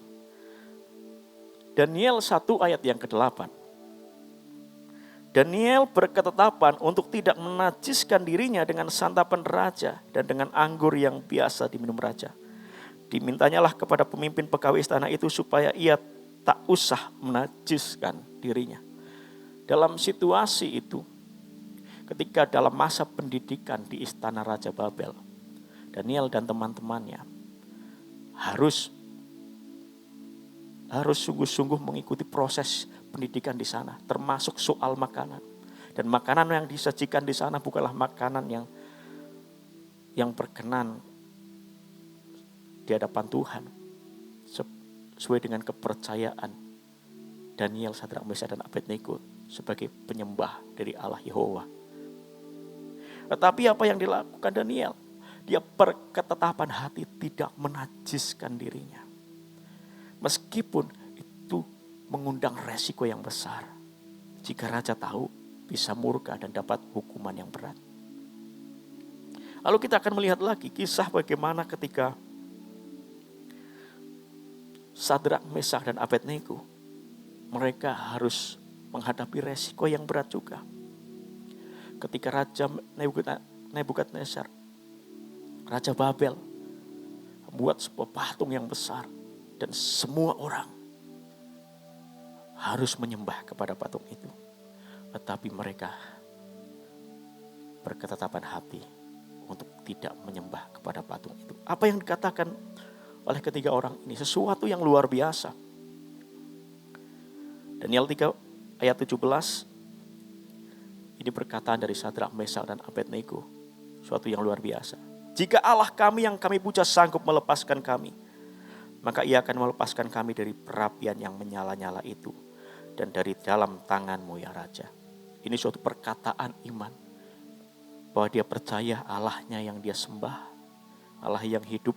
Daniel 1 ayat yang ke-8. Daniel berketetapan untuk tidak menajiskan dirinya dengan santapan raja dan dengan anggur yang biasa diminum raja. Dimintanyalah kepada pemimpin pegawai istana itu supaya ia tak usah menajiskan dirinya. Dalam situasi itu, ketika dalam masa pendidikan di istana Raja Babel, Daniel dan teman-temannya harus sungguh-sungguh mengikuti proses pendidikan di sana, termasuk soal makanan. Dan makanan yang disajikan di sana bukanlah makanan yang berkenan di hadapan Tuhan, sesuai dengan kepercayaan Daniel, Sadrak, Mesak, dan Abednego sebagai penyembah dari Allah Yehova. Tetapi apa yang dilakukan Daniel? Dia berketetapan hati tidak menajiskan dirinya. Meskipun itu mengundang resiko yang besar. Jika raja tahu, bisa murka dan dapat hukuman yang berat. Lalu kita akan melihat lagi kisah bagaimana ketika Sadrak, Mesak, dan Abednego, mereka harus menghadapi resiko yang berat juga. Ketika Raja Nebukadnezar, Raja Babel, membuat sebuah patung yang besar. Dan semua orang harus menyembah kepada patung itu. Tetapi mereka berketetapan hati untuk tidak menyembah kepada patung itu. Apa yang dikatakan oleh ketiga orang ini sesuatu yang luar biasa. Daniel 3 ayat 17, ini perkataan dari Sadrak, Mesak, dan Abednego. Suatu yang luar biasa. Jika Allah kami yang kami puja sanggup melepaskan kami, maka ia akan melepaskan kami dari perapian yang menyala-nyala itu dan dari dalam tanganmu ya Raja. Ini suatu perkataan iman. Bahwa dia percaya Allahnya yang dia sembah, Allah yang hidup,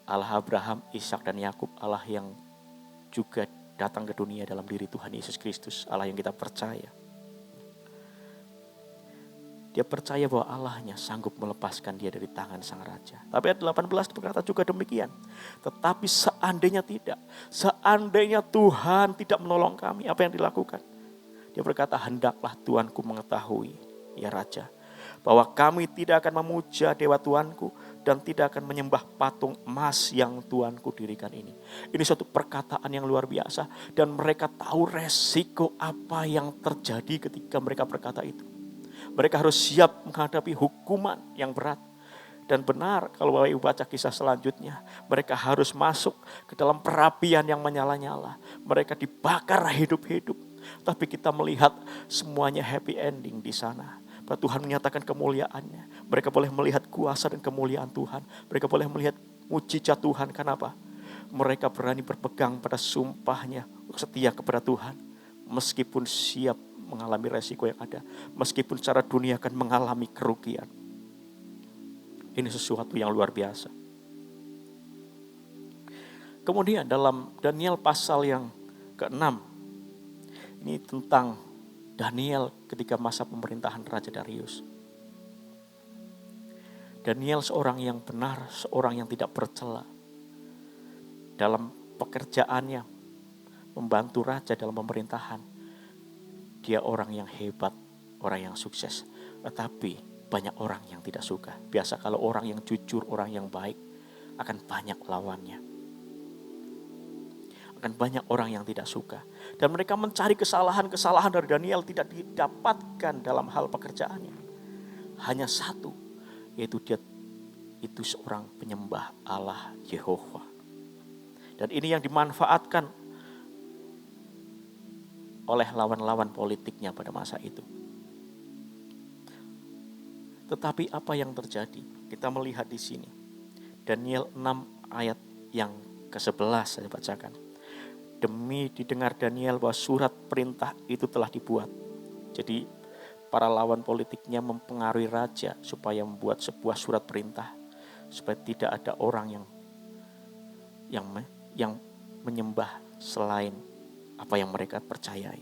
Allah Abraham, Ishak, dan Yakub, Allah yang juga datang ke dunia dalam diri Tuhan Yesus Kristus, Allah yang kita percaya. Dia percaya bahwa Allahnya sanggup melepaskan dia dari tangan sang raja. Tapi ayat 18 berkata juga demikian. Tetapi seandainya tidak, seandainya Tuhan tidak menolong kami, apa yang dilakukan? Dia berkata, hendaklah Tuanku mengetahui, ya Raja, bahwa kami tidak akan memuja dewa Tuanku dan tidak akan menyembah patung emas yang Tuanku dirikan ini. Ini suatu perkataan yang luar biasa dan mereka tahu resiko apa yang terjadi ketika mereka berkata itu. Mereka harus siap menghadapi hukuman yang berat. Dan benar kalau Bapak Ibu baca kisah selanjutnya, mereka harus masuk ke dalam perapian yang menyala-nyala. Mereka dibakar hidup-hidup. Tapi kita melihat semuanya happy ending di sana. Bahwa Tuhan menyatakan kemuliaannya. Mereka boleh melihat kuasa dan kemuliaan Tuhan. Mereka boleh melihat mujizat Tuhan. Kenapa? Mereka berani berpegang pada sumpahnya, setia kepada Tuhan. Meskipun siap mengalami resiko yang ada. Meskipun secara dunia akan mengalami kerugian. Ini sesuatu yang luar biasa. Kemudian dalam Daniel pasal yang ke-6. Ini tentang Daniel ketika masa pemerintahan Raja Darius. Daniel seorang yang benar, seorang yang tidak bercela. Dalam pekerjaannya, membantu Raja dalam pemerintahan. Dia orang yang hebat, orang yang sukses. Tetapi banyak orang yang tidak suka. Biasa kalau orang yang jujur, orang yang baik, akan banyak lawannya. Akan banyak orang yang tidak suka. Dan mereka mencari kesalahan-kesalahan dari Daniel tidak didapatkan dalam hal pekerjaannya. Hanya satu, yaitu dia itu seorang penyembah Allah Yehova. Dan ini yang dimanfaatkan oleh lawan-lawan politiknya pada masa itu. Tetapi apa yang terjadi? Kita melihat di sini. Daniel 6 ayat yang ke-11 saya bacakan. Demi didengar Daniel bahwa surat perintah itu telah dibuat. Jadi para lawan politiknya mempengaruhi raja supaya membuat sebuah surat perintah. Supaya tidak ada orang yang menyembah selain apa yang mereka percayai.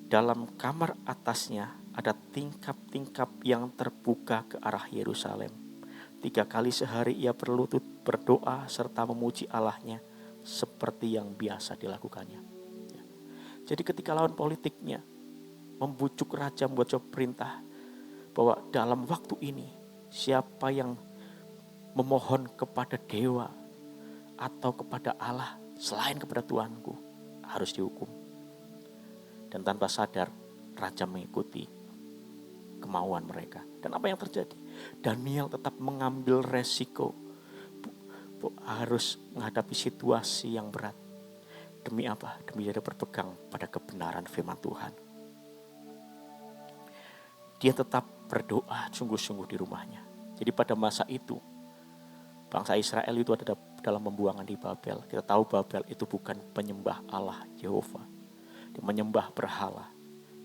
Dalam kamar atasnya ada tingkap-tingkap yang terbuka ke arah Yerusalem. 3 kali sehari ia berlutut berdoa serta memuji Allahnya seperti yang biasa dilakukannya. Jadi ketika lawan politiknya membujuk raja membuat suatu perintah bahwa dalam waktu ini siapa yang memohon kepada dewa atau kepada Allah selain kepada Tuanku harus dihukum. Dan tanpa sadar raja mengikuti kemauan mereka. Dan apa yang terjadi? Daniel tetap mengambil resiko harus menghadapi situasi yang berat. Demi apa? Demi dia berpegang pada kebenaran firman Tuhan. Dia tetap berdoa sungguh-sungguh di rumahnya. Jadi pada masa itu, bangsa Israel itu ada dalam pembuangan di Babel. Kita tahu Babel itu bukan penyembah Allah Yehova. Dia menyembah berhala.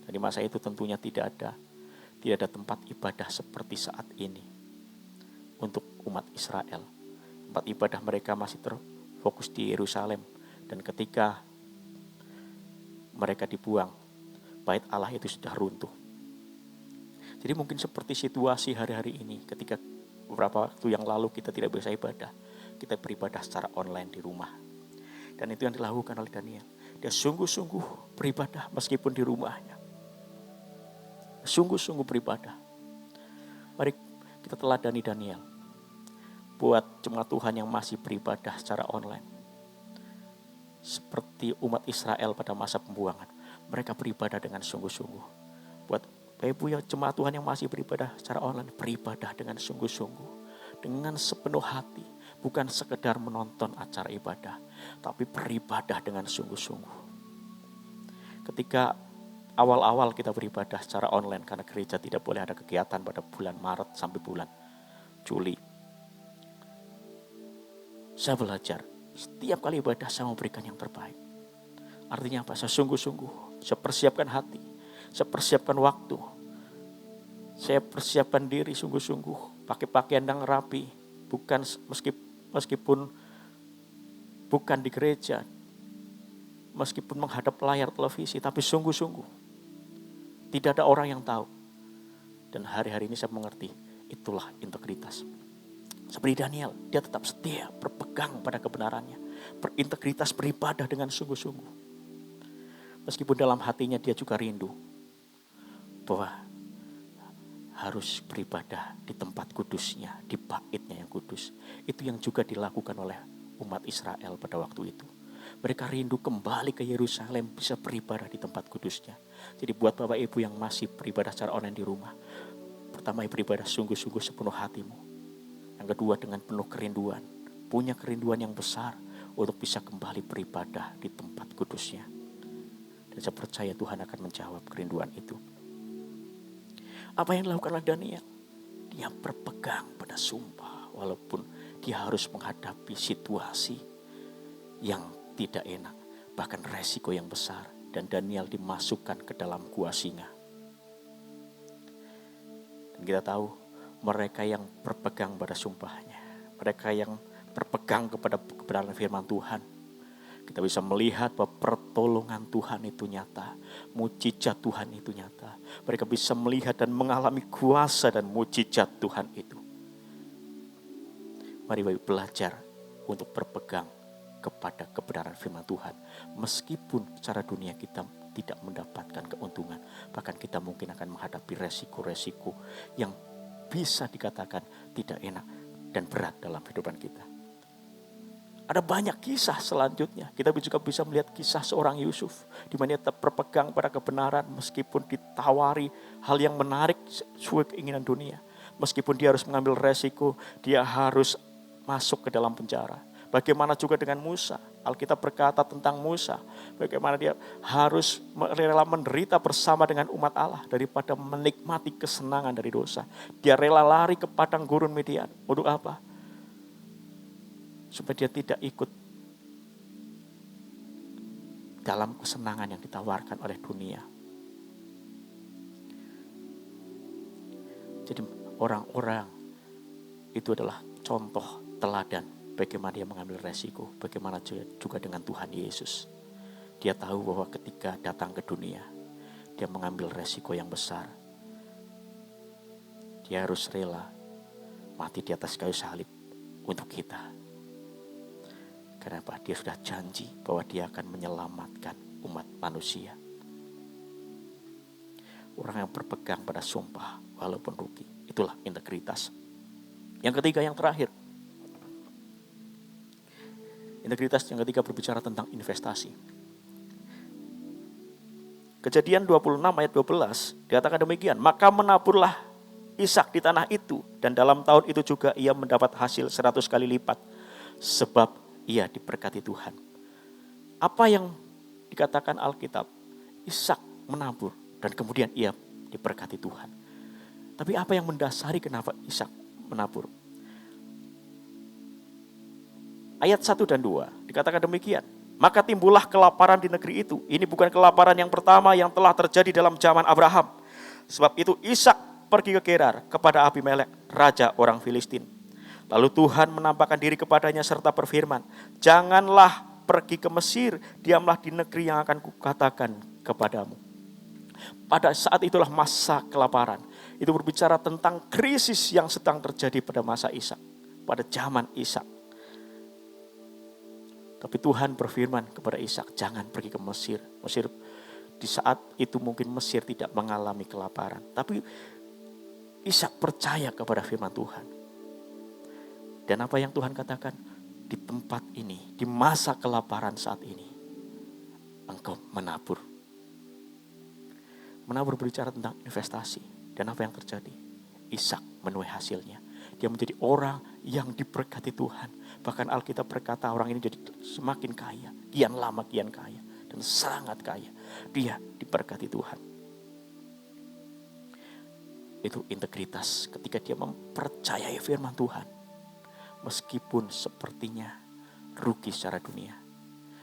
Dan di masa itu tentunya tidak ada tempat ibadah seperti saat ini untuk umat Israel. Tempat ibadah mereka masih terfokus di Yerusalem. Dan ketika mereka dibuang, bait Allah itu sudah runtuh. Jadi mungkin seperti situasi hari-hari ini ketika beberapa waktu yang lalu kita tidak bisa ibadah. Kita beribadah secara online di rumah. Dan itu yang dilakukan oleh Daniel. Dia sungguh-sungguh beribadah meskipun di rumahnya. Sungguh-sungguh beribadah. Mari kita teladani Daniel. Buat jemaat Tuhan yang masih beribadah secara online. seperti umat Israel pada masa pembuangan. Mereka beribadah dengan sungguh-sungguh. Buat Bapak Ibu yang jemaat Tuhan yang masih beribadah secara online, beribadah dengan sungguh-sungguh. Dengan sepenuh hati. Bukan sekedar menonton acara ibadah, tapi beribadah dengan sungguh-sungguh. Ketika awal-awal kita beribadah secara online, karena gereja tidak boleh ada kegiatan pada bulan Maret sampai bulan Juli. Saya belajar, setiap kali ibadah saya memberikan yang terbaik. Artinya apa? Saya sungguh-sungguh, saya persiapkan hati, saya persiapkan waktu, saya persiapkan diri sungguh-sungguh, pakai pakaian yang rapi, bukan meskipun bukan di gereja, meskipun menghadap layar televisi, tapi sungguh-sungguh. Tidak ada orang yang tahu. Dan hari-hari ini saya mengerti, itulah integritas. Seperti Daniel, dia tetap setia, berpegang pada kebenarannya. Berintegritas, beribadah dengan sungguh-sungguh. Meskipun dalam hatinya dia juga rindu bahwa harus beribadah di tempat kudusnya, di baitnya yang kudus. Itu yang juga dilakukan oleh umat Israel pada waktu itu. Mereka rindu kembali ke Yerusalem, bisa beribadah di tempat kudusnya. Jadi buat Bapak Ibu yang masih beribadah secara online di rumah, pertama beribadah sungguh-sungguh sepenuh hatimu. Yang kedua dengan penuh kerinduan, punya kerinduan yang besar untuk bisa kembali beribadah di tempat kudusnya. Dan saya percaya Tuhan akan menjawab kerinduan itu. Apa yang dilakukan oleh Daniel? Dia berpegang pada sumpah walaupun dia harus menghadapi situasi yang tidak enak, bahkan resiko yang besar. Dan Daniel dimasukkan ke dalam gua singa. Dan kita tahu mereka yang berpegang pada sumpahnya, mereka yang berpegang kepada kebenaran firman Tuhan, kita bisa melihat bahwa pertolongan Tuhan itu nyata, mujizat Tuhan itu nyata. Mereka bisa melihat dan mengalami kuasa dan mujizat Tuhan itu. Mari belajar untuk berpegang kepada kebenaran firman Tuhan. Meskipun secara dunia kita tidak mendapatkan keuntungan, bahkan kita mungkin akan menghadapi resiko-resiko yang bisa dikatakan tidak enak dan berat dalam kehidupan kita. Ada banyak kisah selanjutnya. Kita juga bisa melihat kisah seorang Yusuf, di mana dia tetap berpegang pada kebenaran meskipun ditawari hal yang menarik sesuai keinginan dunia. Meskipun dia harus mengambil resiko, dia harus masuk ke dalam penjara. Bagaimana juga dengan Musa? Alkitab berkata tentang Musa, bagaimana dia harus rela menderita bersama dengan umat Allah daripada menikmati kesenangan dari dosa. Dia rela lari ke padang gurun Midian. Untuk apa? Supaya dia tidak ikut dalam kesenangan yang ditawarkan oleh dunia. Jadi orang-orang itu adalah contoh teladan bagaimana dia mengambil resiko, bagaimana juga dengan Tuhan Yesus. Dia tahu bahwa ketika datang ke dunia, dia mengambil resiko yang besar. Dia harus rela mati di atas kayu salib untuk kita. Kenapa? Dia sudah janji bahwa dia akan menyelamatkan umat manusia. Orang yang berpegang pada sumpah walaupun rugi. Itulah integritas. Yang ketiga, yang terakhir. Integritas yang ketiga berbicara tentang investasi. Kejadian 26 ayat 12 dikatakan demikian. Maka menaburlah Ishak di tanah itu. Dan dalam tahun itu juga ia mendapat hasil 100 kali lipat. Sebab ia diberkati Tuhan. Apa yang dikatakan Alkitab? Ishak menabur dan kemudian ia diberkati Tuhan. Tapi apa yang mendasari kenapa Ishak menabur? Ayat 1 dan 2 dikatakan demikian. Maka timbullah kelaparan di negeri itu. Ini bukan kelaparan yang pertama yang telah terjadi dalam zaman Abraham. Sebab itu Ishak pergi ke Gerar kepada Abimelek, raja orang Filistin. Lalu Tuhan menampakkan diri kepadanya serta berfirman, janganlah pergi ke Mesir, diamlah di negeri yang akan kukatakan kepadamu. Pada saat itulah masa kelaparan. Itu berbicara tentang krisis yang sedang terjadi pada masa Ishak, pada zaman Ishak. Tapi Tuhan berfirman kepada Ishak, jangan pergi ke Mesir. Mesir di saat itu mungkin Mesir tidak mengalami kelaparan. Tapi Ishak percaya kepada firman Tuhan. Dan apa yang Tuhan katakan? Di tempat ini, di masa kelaparan saat ini, engkau menabur. Menabur berbicara tentang investasi. Dan apa yang terjadi? Ishak menuai hasilnya. Dia menjadi orang yang diberkati Tuhan. Bahkan Alkitab berkata orang ini jadi semakin kaya. Kian lama kian kaya. Dan sangat kaya. Dia diberkati Tuhan. Itu integritas ketika dia mempercayai firman Tuhan. Meskipun sepertinya rugi secara dunia.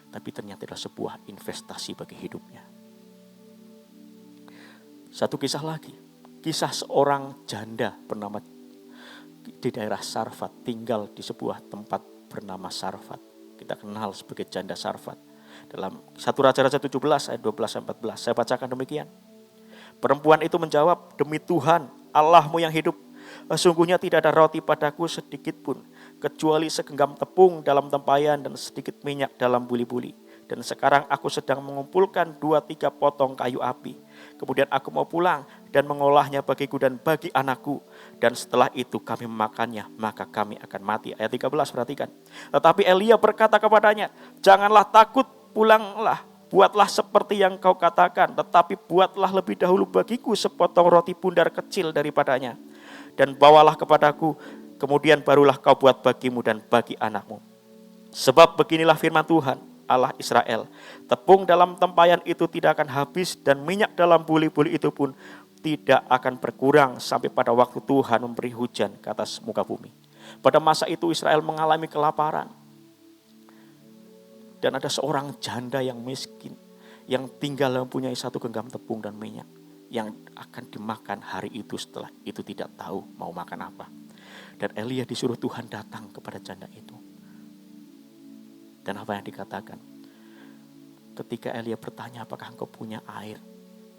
Tapi ternyata adalah sebuah investasi bagi hidupnya. Satu kisah lagi. Kisah seorang janda bernama di daerah Sarfat. Tinggal di sebuah tempat bernama Sarfat. Kita kenal sebagai janda Sarfat. Dalam 1 Raja-Raja 17 ayat 12-14. Saya bacakan demikian. Perempuan itu menjawab, demi Tuhan Allahmu yang hidup. Sesungguhnya tidak ada roti padaku sedikit pun. Kecuali segenggam tepung dalam tempayan dan sedikit minyak dalam buli-buli. Dan sekarang aku sedang mengumpulkan 2-3 potong kayu api. Kemudian aku mau pulang dan mengolahnya bagiku dan bagi anakku. Dan setelah itu kami memakannya, maka kami akan mati. Ayat 13 perhatikan. Tetapi Elia berkata kepadanya, janganlah takut, pulanglah. Buatlah seperti yang kau katakan, tetapi buatlah lebih dahulu bagiku sepotong roti bundar kecil daripadanya. Dan bawalah kepadaku, kemudian barulah kau buat bagimu dan bagi anakmu. Sebab beginilah firman Tuhan, Allah Israel. Tepung dalam tempayan itu tidak akan habis dan minyak dalam buli-buli itu pun tidak akan berkurang sampai pada waktu Tuhan memberi hujan ke atas muka bumi. Pada masa itu Israel mengalami kelaparan. Dan ada seorang janda yang miskin, yang tinggal mempunyai 1 genggam tepung dan minyak, yang akan dimakan hari itu, setelah itu tidak tahu mau makan apa. Dan Elia disuruh Tuhan datang kepada janda itu. Dan apa yang dikatakan? Ketika Elia bertanya, apakah engkau punya air,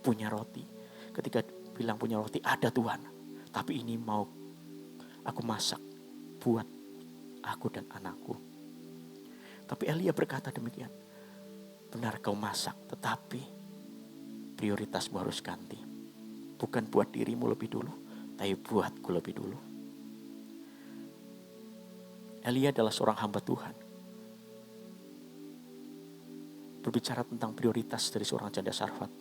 punya roti? Ketika bilang punya roti, ada Tuhan. Tapi ini mau aku masak buat aku dan anakku. Tapi Elia berkata demikian. Benar kau masak, tetapi prioritasmu harus ganti. Bukan buat dirimu lebih dulu, tapi buatku lebih dulu. Elia adalah seorang hamba Tuhan. Berbicara tentang prioritas dari seorang janda Sarfat.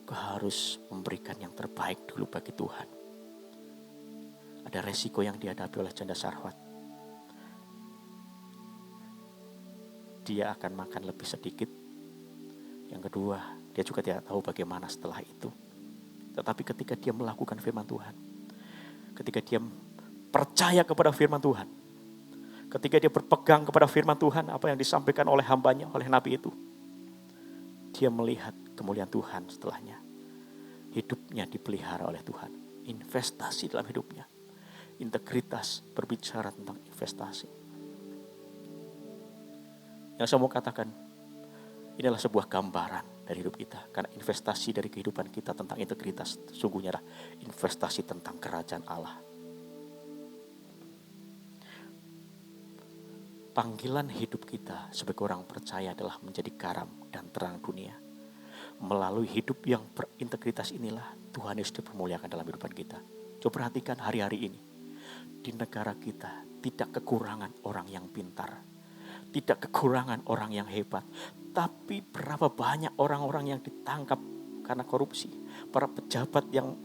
Kau harus memberikan yang terbaik dulu bagi Tuhan. Ada resiko yang dihadapi oleh janda Sarfat. Dia akan makan lebih sedikit. Yang kedua, dia juga tidak tahu bagaimana setelah itu. Tetapi ketika dia melakukan firman Tuhan, ketika dia percaya kepada firman Tuhan, ketika dia berpegang kepada firman Tuhan, apa yang disampaikan oleh hambanya, oleh nabi itu, dia melihat kemuliaan Tuhan setelahnya. Hidupnya dipelihara oleh Tuhan. Investasi dalam hidupnya. Integritas berbicara tentang investasi. Yang saya mau katakan, ini adalah sebuah gambaran dari hidup kita. Karena investasi dari kehidupan kita tentang integritas, sungguhnya adalah investasi tentang kerajaan Allah. Panggilan hidup kita sebagai orang percaya adalah menjadi garam dan terang dunia. Melalui hidup yang berintegritas inilah Tuhan Yesus dipermuliakan dalam kehidupan kita. Coba perhatikan hari-hari ini. Di negara kita tidak kekurangan orang yang pintar. Tidak kekurangan orang yang hebat. Tapi berapa banyak orang-orang yang ditangkap karena korupsi. Para pejabat yang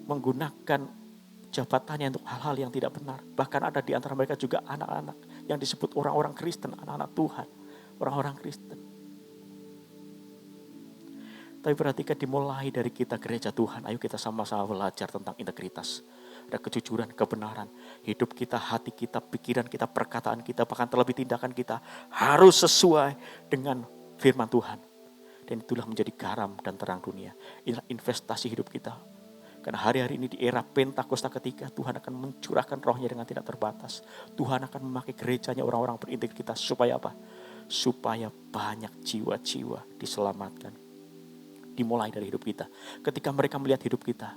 menggunakan jabatannya untuk hal-hal yang tidak benar. Bahkan ada di antara mereka juga anak-anak yang disebut orang-orang Kristen, anak-anak Tuhan. Orang-orang Kristen. Tapi perhatikan dimulai dari kita gereja Tuhan. Ayo kita sama-sama belajar tentang integritas. Ada kejujuran, kebenaran. Hidup kita, hati kita, pikiran kita, perkataan kita, bahkan terlebih tindakan kita harus sesuai dengan firman Tuhan. Dan itulah menjadi garam dan terang dunia. Inilah investasi hidup kita. Karena hari-hari ini di era Pentakosta ketika Tuhan akan mencurahkan rohnya dengan tidak terbatas. Tuhan akan memakai gerejanya orang-orang berintegritas. Supaya apa? Supaya banyak jiwa-jiwa diselamatkan. Dimulai dari hidup kita. Ketika mereka melihat hidup kita.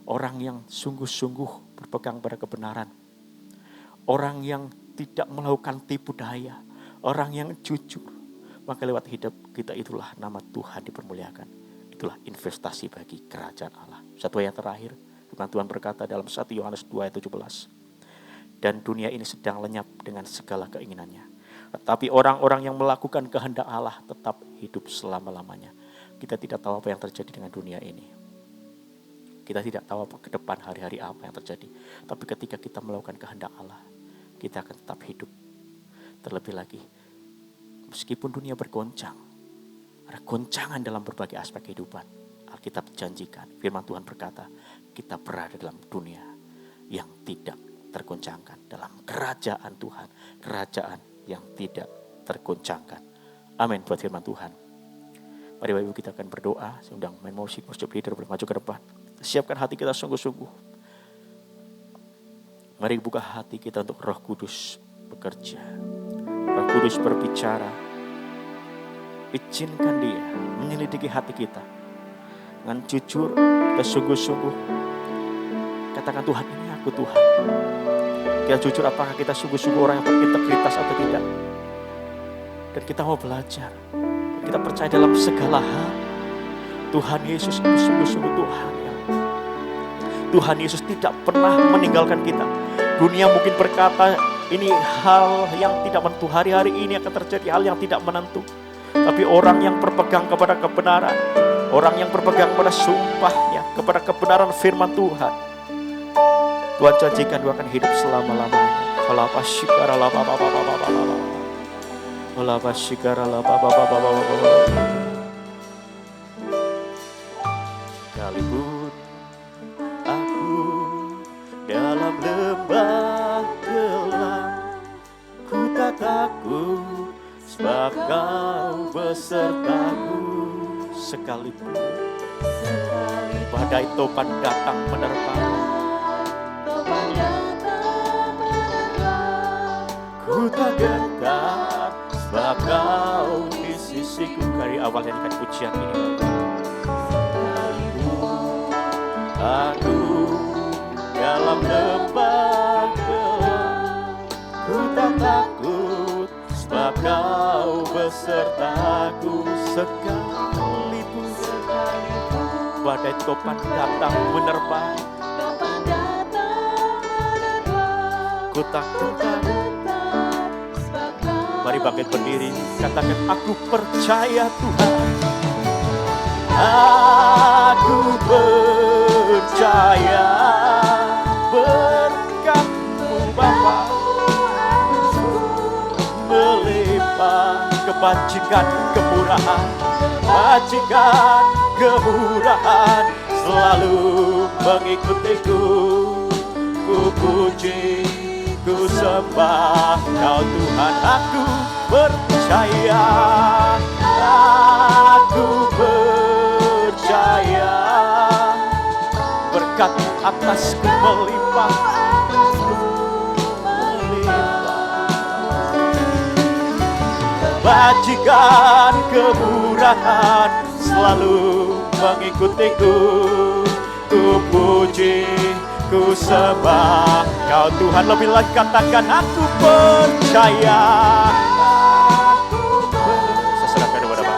Orang yang sungguh-sungguh berpegang pada kebenaran. Orang yang tidak melakukan tipu daya. Orang yang jujur. Maka lewat hidup kita itulah nama Tuhan dipermuliakan. Itulah investasi bagi kerajaan Allah. Satu ayat terakhir. Firman Tuhan berkata dalam 1 Yohanes 2 ayat 17. Dan dunia ini sedang lenyap dengan segala keinginannya. Tetapi orang-orang yang melakukan kehendak Allah tetap hidup selama-lamanya. Kita tidak tahu apa yang terjadi dengan dunia ini. Kita tidak tahu apa ke depan hari-hari apa yang terjadi. Tapi ketika kita melakukan kehendak Allah, kita akan tetap hidup. Terlebih lagi, meskipun dunia bergoncang, ada goncangan dalam berbagai aspek kehidupan. Alkitab janjikan, firman Tuhan berkata, kita berada dalam dunia yang tidak tergoncangkan. Dalam kerajaan Tuhan, kerajaan yang tidak tergoncangkan. Amin buat firman Tuhan. Mari Bapak Ibu kita akan berdoa. Saya undang main musik, worship leader bermaju ke depan. Siapkan hati kita sungguh-sungguh. Mari buka hati kita untuk Roh Kudus bekerja. Roh Kudus berbicara. Izinkan Dia menyelidiki hati kita. Dengan jujur, kita sungguh-sungguh. Katakan, Tuhan, ini aku Tuhan. Kita jujur, apakah kita sungguh-sungguh orang yang berintegritas atau tidak. Dan kita mau belajar. Kita percaya dalam segala hal. Tuhan Yesus itu sungguh-sungguh Tuhan. Tuhan Yesus tidak pernah meninggalkan kita. Dunia mungkin berkata ini hal yang tidak menentu. Hari-hari ini akan terjadi hal yang tidak menentu. Tapi orang yang berpegang kepada kebenaran, orang yang berpegang kepada sumpahnya, kepada kebenaran firman Tuhan, Tuhan janjikan dia akan hidup selama-lamanya. Sekalipun aku dalam lembah gelap, ku tak takut sebab Kau besertaku. Sekalipun badai topan datang menerpa, ku tak gentar sebab Kau di sisiku. Dari awal nyanyikan pujian ini. Aku dalam lembah gelap, ku tak takut sebab Kau besertaku. Sekalipun badai topan datang menerpa, ku tak gentar. Mari bangkit berdiri, katakan, aku percaya Tuhan. Aku percaya berkat-Mu Bapa melimpah kebajikan kemurahan, bajikan kemurahan selalu mengikutiku. Ku puji, ku sembah Kau Tuhan. Aku percaya, aku percaya berkat atasku melimpah, bajikan kemurahan selalu mengikutiku. Ku puji, ku sembah Kau Tuhan. Lebih lagi katakan, aku percaya. Saya serahkan kepada Bapa.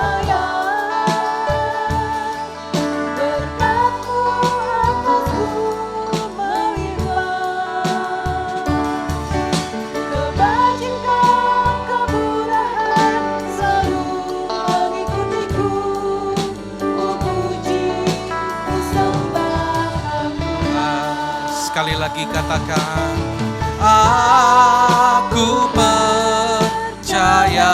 Sekali lagi katakan, aku percaya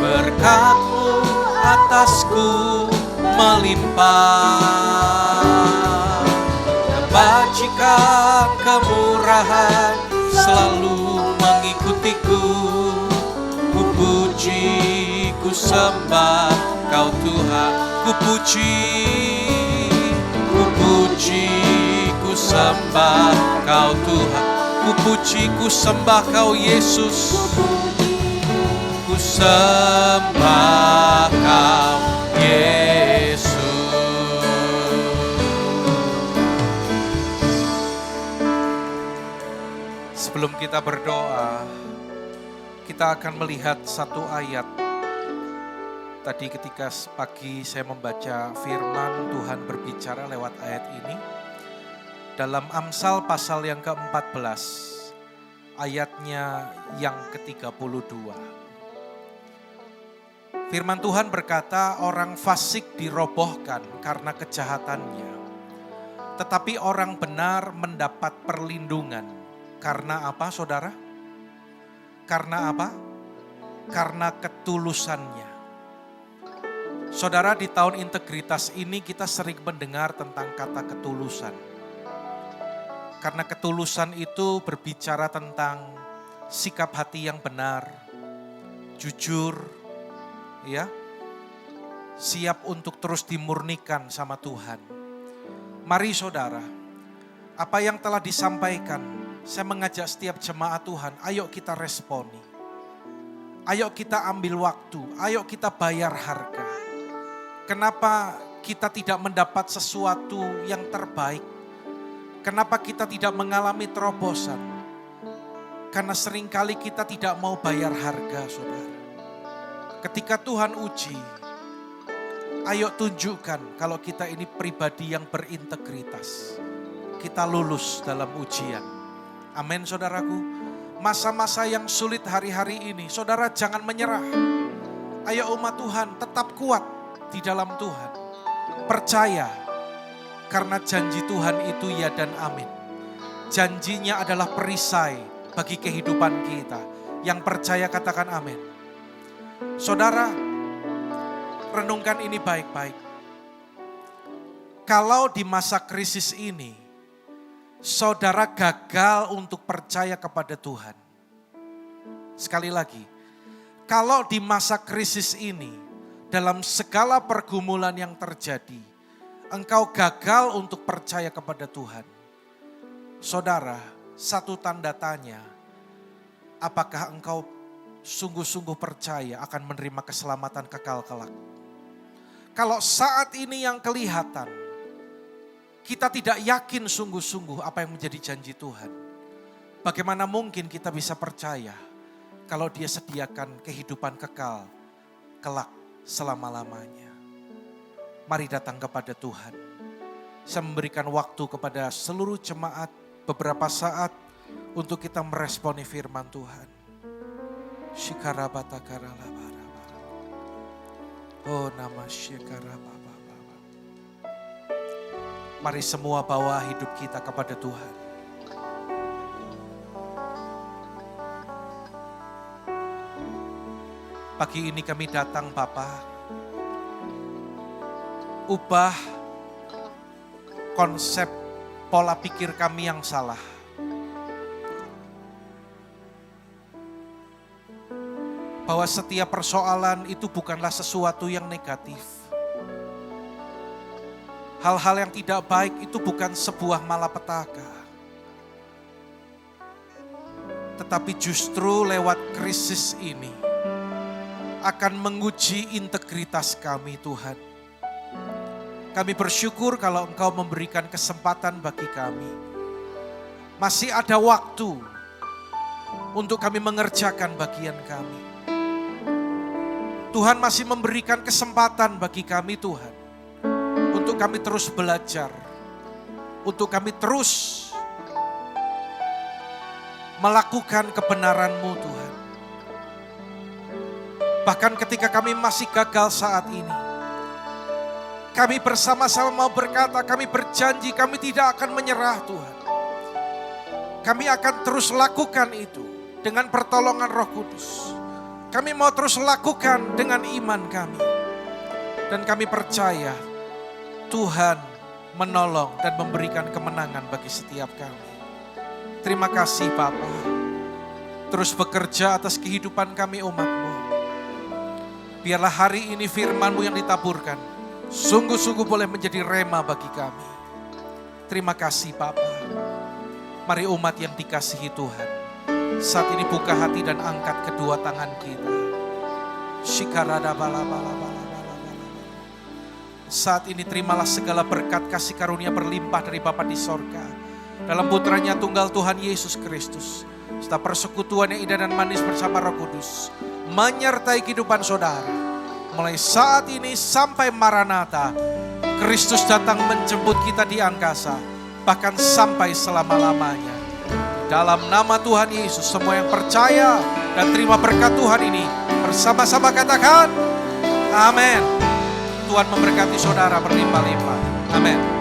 berkat-Mu atasku melimpah, kebajikan kemurahan selalu mengikutiku. Ku puji, ku sembah Kau Tuhan. Ku puji, ku sembah Kau Tuhan. Ku puji, ku sembah Kau Yesus. Ku sembah Kau Yesus. Sebelum kita berdoa, kita akan melihat satu ayat. Tadi ketika pagi saya membaca firman Tuhan berbicara lewat ayat ini. Dalam Amsal pasal yang ke-14, ayatnya yang ke-32. Firman Tuhan berkata, orang fasik dirobohkan karena kejahatannya, tetapi orang benar mendapat perlindungan. Karena apa, saudara? Karena apa? Karena ketulusannya. Saudara, di tahun integritas ini kita sering mendengar tentang kata ketulusan. Karena ketulusan itu berbicara tentang sikap hati yang benar, jujur, ya, siap untuk terus dimurnikan sama Tuhan. Mari saudara, apa yang telah disampaikan, saya mengajak setiap jemaat Tuhan, ayo kita responi. Ayo kita ambil waktu, ayo kita bayar harga. Kenapa kita tidak mendapat sesuatu yang terbaik? Kenapa kita tidak mengalami terobosan? Karena seringkali kita tidak mau bayar harga, saudara. Ketika Tuhan uji, ayo tunjukkan kalau kita ini pribadi yang berintegritas. Kita lulus dalam ujian. Amin, saudaraku. Masa-masa yang sulit hari-hari ini, saudara jangan menyerah. Ayo umat Tuhan tetap kuat di dalam Tuhan. Percaya, karena janji Tuhan itu ya dan amin. Janjinya adalah perisai bagi kehidupan kita. Yang percaya katakan amin. Saudara, renungkan ini baik-baik. Kalau di masa krisis ini, saudara gagal untuk percaya kepada Tuhan. Sekali lagi, kalau di masa krisis ini, dalam segala pergumulan yang terjadi, engkau gagal untuk percaya kepada Tuhan. Saudara, satu tanda tanya, apakah engkau sungguh-sungguh percaya akan menerima keselamatan kekal kelak? Kalau saat ini yang kelihatan, kita tidak yakin sungguh-sungguh apa yang menjadi janji Tuhan. Bagaimana mungkin kita bisa percaya kalau Dia sediakan kehidupan kekal kelak selama-lamanya? Mari datang kepada Tuhan. Saya memberikan waktu kepada seluruh jemaat beberapa saat untuk kita meresponi firman Tuhan. Oh, nama Shikarababa. Mari semua bawa hidup kita kepada Tuhan. Pagi ini kami datang Bapa, ubah konsep pola pikir kami yang salah. Bahwa setiap persoalan itu bukanlah sesuatu yang negatif. Hal-hal yang tidak baik itu bukan sebuah malapetaka. Tetapi justru lewat krisis ini akan menguji integritas kami Tuhan. Kami bersyukur kalau Engkau memberikan kesempatan bagi kami. Masih ada waktu untuk kami mengerjakan bagian kami. Tuhan masih memberikan kesempatan bagi kami Tuhan. Untuk kami terus belajar. Untuk kami terus melakukan kebenaran-Mu Tuhan. Bahkan ketika kami masih gagal saat ini, kami bersama-sama mau berkata, kami berjanji kami tidak akan menyerah Tuhan. Kami akan terus lakukan itu dengan pertolongan Roh Kudus. Kami mau terus lakukan dengan iman kami. Dan kami percaya Tuhan menolong dan memberikan kemenangan bagi setiap kami. Terima kasih Bapa. Terus bekerja atas kehidupan kami umat-Mu. Biarlah hari ini firman-Mu yang ditaburkan sungguh-sungguh boleh menjadi rema bagi kami. Terima kasih Bapa. Mari umat yang dikasihi Tuhan, saat ini buka hati dan angkat kedua tangan kita. Saat ini terimalah segala berkat kasih karunia berlimpah dari Bapa di sorga. Dalam putranya tunggal Tuhan Yesus Kristus. Serta persekutuan yang indah dan manis bersama Roh Kudus menyertai kehidupan saudara. Mulai saat ini sampai Maranatha, Kristus datang menjemput kita di angkasa, bahkan sampai selama-lamanya. Dalam nama Tuhan Yesus, semua yang percaya dan terima berkat Tuhan ini, bersama-sama katakan, amin. Tuhan memberkati saudara berlimpah-limpah. Amin.